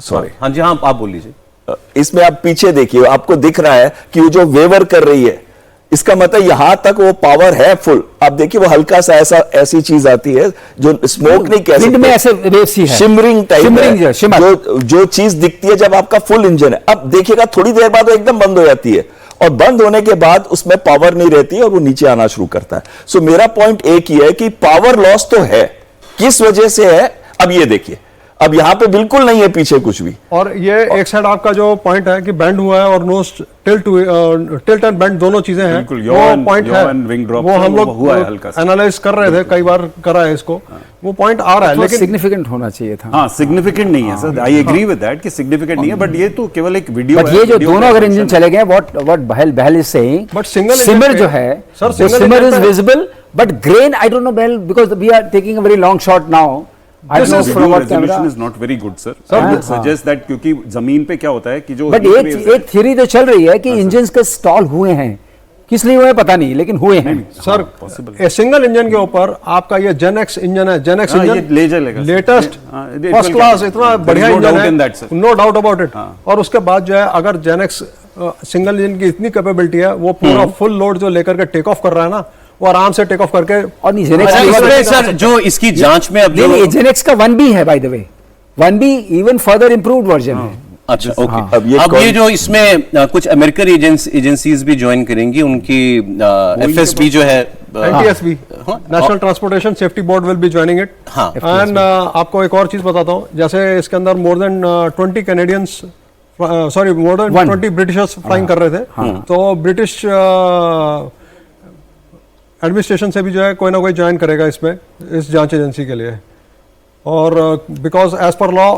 सॉरी, हाँ जी, हाँ आप बोल लीजिए। इसमें आप पीछे देखिए, आपको दिख रहा है कि वो जो वेवर कर रही है, इसका मतलब यहां तक वो पावर है फुल। आप देखिए वो हल्का सा ऐसी चीज आती है जो स्मोक नहीं कह विंड में ऐसे वेव्स ही है, शिमरिंग टाइप है, शिमर। जो चीज दिखती है जब आपका फुल इंजन है। अब देखिएगा थोड़ी देर बाद वो एकदम बंद हो जाती है और बंद होने के बाद उसमें पावर नहीं रहती है और वो नीचे आना शुरू करता है। सो मेरा पॉइंट एक ही है कि पावर लॉस तो है, किस वजह से है अब ये देखिए। अब यहां पे बिल्कुल नहीं है पीछे कुछ भी। और ये एक साइड आपका जो पॉइंट है कि बैंड हुआ है और नोज टिल्ट एंड बैंड दोनों चीजें हैं, वो पॉइंट है, वो हम लोग एनालाइज कर रहे थे, कई बार करा है इसको, वो पॉइंट आ रहा है लेकिन सिग्निफिकेंट होना चाहिए था। हाँ, सिग्निफिकेंट नहीं है sir, I agree with that कि सिग्निफिकेंट नहीं है, बट ये तो केवल एक वीडियो है। ये जो दोनों अगर इंजन चले गए, what Bahl is saying, but single simmer जो है, simmer is visible but grain I don't know Bahl, because we are taking a very long shot now. This resolution is not very good, sir. I would suggest that क्योंकि जमीन पे क्या होता है कि जो बट एक थ्योरी तो चल रही है कि इंजन्स के स्टॉल हुए हैं, किस लिए हुए पता नहीं, लेकिन हुए हैं सर। सिंगल इंजन के ऊपर आपका ये जेन एक्स इंजन है, जेन एक्स इंजन ले जाएगा लेटेस्ट फर्स्ट क्लास, इतना बढ़िया इंजन है, नो डाउट अबाउट इट। और उसके बाद जो है अगर जेन एक्स सिंगल इंजन की इतनी कैपेबिलिटी है, वो पूरा फुल लोड जो लेकर के टेक ऑफ कर रहा है ना, वो आराम से टेक ऑफ करके। और सर जो इसकी जांच में अब जेनेक्स का 1B है, by the way 1B even further improved version है। अच्छा, ओके। अब ये जो इसमें कुछ अमेरिकन एजेंसीज भी ज्वाइन करेंगी, उनकी FSB जो है, NTSB national transportation safety board will be joining it. And आपको एक और चीज बताता हूँ, जैसे इसके अंदर more than 20 Canadians, sorry more than 20 Britishers flying कर रहे थे, तो ब्रिटिश एडमिनिस्ट्रेशन से भी जो है कोई ना कोई ज्वाइन करेगा इसमें, इस जांच एजेंसी के लिए। और because as per law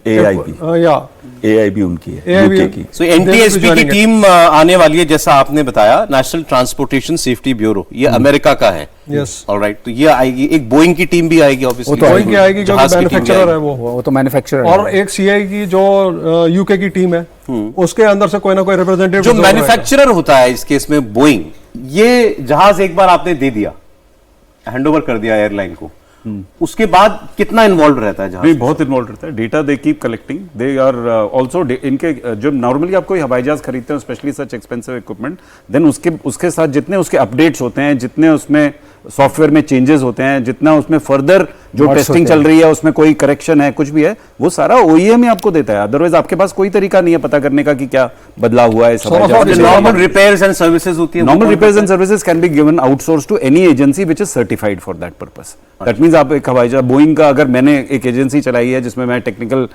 AIB उनकी है, AIB की। सो NTSB की टीम आने वाली है, जैसा आपने बताया, नेशनल ट्रांसपोर्टेशन सेफ्टी ब्यूरो, ये अमेरिका का है। यस, ऑलराइट, तो ये आएगी, एक बोइंग की टीम भी आएगी, ऑब्वियसली बोइंग की आएगी क्योंकि मैन्युफैक्चरर है वो तो मैन्युफैक्चरर, और एक CI की जो UK की टीम है, उसके अंदर से कोई ना कोई रिप्रेजेंटेटिव जो मैन्युफैक्चरर होता है इस केस में बोइंग। ये जहाज एक बार आपने दे दिया, हैंडओवर कर दिया एयरलाइन को, उसके बाद कितना इन्वॉल्व रहता है जहाज? नहीं, बहुत इन्वॉल्व रहता है। Data they keep collecting, they are also इनके जो नॉर्मली आप कोई हवाई जहाज खरीदते हैं, specially such expensive equipment, then उसके साथ जितने उसके अपडेट्स होते हैं, जितने उसमें सॉफ्टवेयर में चेंजेस होते हैं, जितना उसमें फर्दर जो टेस्टिंग चल रही है, उसमें कोई करेक्शन है, कुछ भी है, वो सारा OEM ही आपको देता है। अदरवाइज आपके पास कोई तरीका नहीं है पता करने का कि क्या बदलाव हुआ है। नॉर्मल रिपेयर्स एंड सर्विसेज होती है, normal repairs and services can be given outsource to any agency which is certified for that purpose. That means आप एक हवाई जहाज बोइंग का, अगर मैंने एक एजेंसी चलाई है जिसमें मैं टेक्निकल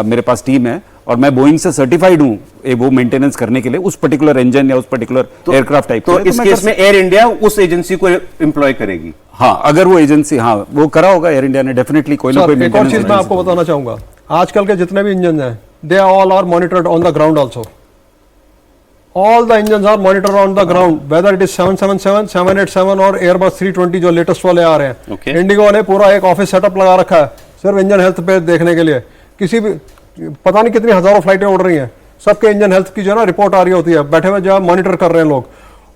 मेरे पास टीम है और मैं बोइंग से सर्टिफाइड हूं वो मेंटेनेंस करने के लिए उस पर्टिकुलर इंजन या उस पर्टिकुलर एयरक्राफ्ट टाइप, तो इस केस में एयर इंडिया उस एजेंसी को एम्प्लॉय करेगी। हाँ, अगर वो एजेंसी, हाँ वो करा होगा एयर इंडिया ने डेफिनेटली कोई ना कोई। एक और चीज मैं आपको बताना चाहूंगा, आजकल के जितने भी इंजन हैं, they all are monitored on the ground also. All the engines are monitored on the ground, whether it is 777, 787 और Airbus 320 जो लेटेस्ट वाले आ रहे हैं। इंडिगो ने पूरा एक ऑफिस सेटअप लगा रखा है सिर्फ इंजन हेल्थ पे देखने के लिए। किसी भी पता नहीं कितनी हजारों फ्लाइटें उड़ रही हैं, सबके इंजन हेल्थ की जो है ना रिपोर्ट आ रही होती है, बैठे हुए जो है मॉनिटर कर रहे हैं लोग।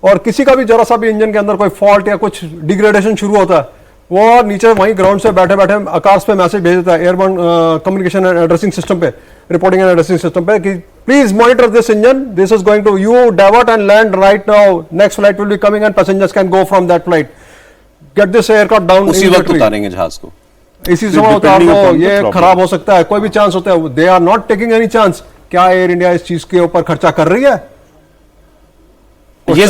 और किसी का भी जरा सा भी इंजन के अंदर कोई फॉल्ट या कुछ डिग्रेडेशन शुरू होता है, वो नीचे वहीं ग्राउंड से बैठे बैठे आकाश पे मैसेज भेज देता है, airborne communication and addressing system पे, रिपोर्टिंग एंड एड्रेसिंग सिस्टम पे, कि please monitor this engine, this is going to you divert and land right now, next flight will be coming and passengers can go from that flight, get this aircraft down. उसी वक्त उतारेंगे जहाज को, इसी समय उतार दो, ये खराब हो सकता है, कोई भी चांस होता है। They are not taking any chance. क्या एयर इंडिया इस चीज के ऊपर खर्चा कर रही है? ये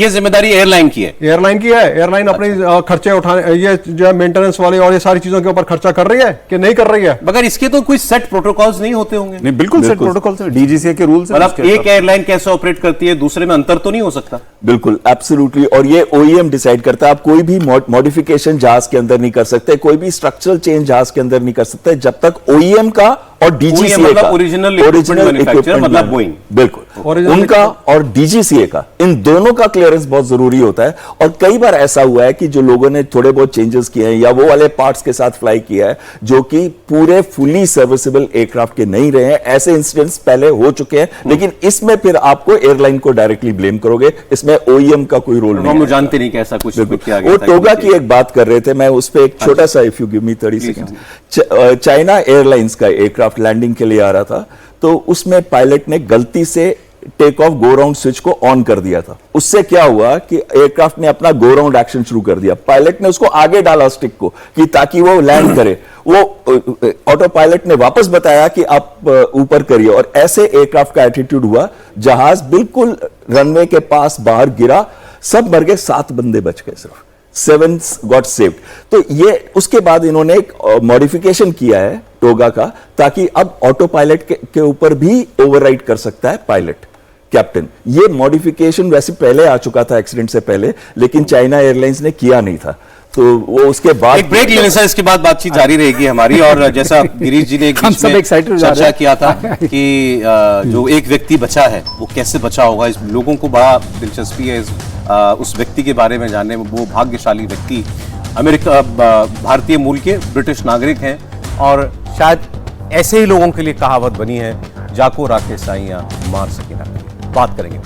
जिम्मेदारी एयरलाइन की है। एयरलाइन की है। एयरलाइन अपने खर्चे उठाने, ये जो है मेंटेनेंस वाले और ये सारी चीजों के ऊपर खर्चा कर रही है कि नहीं कर रही है। मगर इसके तो कोई सेट प्रोटोकॉल्स नहीं होते होंगे। नहीं, बिल्कुल सेट प्रोटोकॉल्स है, डीजीसीए के रूल्स हैं। मतलब एक एयरलाइन कैसे ऑपरेट करती है, दूसरे में अंतर तो नहीं हो सकता? बिल्कुल, एब्सोल्युटली। और ये ओईएम डिसाइड करता है। आप कोई भी मॉडिफिकेशन जहाज के अंदर नहीं कर सकते, कोई भी स्ट्रक्चरल चेंज जहाज के अंदर नहीं कर सकते जब तक ओईएम का और डीजीसीए मतलब का, ओरिजिनल मैन्युफैक्चरर, मतलब बोइंग, बिल्कुल उनका और डीजीसीए का, इन दोनों का क्लियरेंस बहुत जरूरी होता है। और कई बार ऐसा हुआ है कि जो लोगों ने थोड़े बहुत चेंजेस किए हैं या वो वाले पार्ट्स के साथ फ्लाई किया है जो कि पूरे फुली सर्विसेबल एयरक्राफ्ट के नहीं रहे हैं, ऐसे इंसिडेंट्स पहले हो चुके हैं। लेकिन इसमें फिर आपको एयरलाइन को डायरेक्टली ब्लेम करोगे, इसमें ओईएम का कोई रोल नहीं है। हम जानते नहीं कि ऐसा कुछ किया गया वो था। टोगा की एक बात कर रहे थे, मैं उस पर एक छोटा सा, if you give me 30 second. China airlines का एयरक्राफ्ट लैंडिंग के लिए आ रहा था, तो उसमें पायलट ने गलती से take off go round switch को ऑन कर दिया था। उससे क्या हुआ कि एयरक्राफ्ट ने अपना गो राउंड एक्शन शुरू कर दिया। पायलट ने उसको आगे डाला स्टिक को कि ताकि वो लैंड करे। वो ऑटो पायलट ने वापस बताया कि आप ऊपर करिए, और ऐसे एयरक्राफ्ट का एटीट्यूड हुआ, जहाज बिल्कुल रनवे के पास बाहर गिरा, सब मर गए, 7 बंदे बच गए, सिर्फ 7 गॉट सेव्ड। तो ये उसके बाद इन्होंने एक मॉडिफिकेशन किया है टोगा का, ताकि अब ऑटो पायलट के ऊपर भी ओवरराइड कर सकता है पायलट, कैप्टन। ये मॉडिफिकेशन वैसे पहले आ चुका था एक्सीडेंट से पहले, लेकिन चाइना एयरलाइंस ने किया नहीं था, तो वो उसके बाद एक ब्रेक लेने से इसके बाद बातचीत जारी रहेगी हमारी। और जैसा गिरीश जी ने एक बीच में चर्चा किया था कि जो एक व्यक्ति बचा है वो कैसे बचा होगा, इस लोगों को बड़ा दिलचस्पी है उस व्यक्ति के बारे में जानने में। वो भाग्यशाली व्यक्ति अमेरिका, भारतीय मूल के ब्रिटिश नागरिक हैं, और शायद ऐसे ही लोगों के लिए कहावत बनी है, जाको राखे साइयां मार सके ना। बात करेंगे।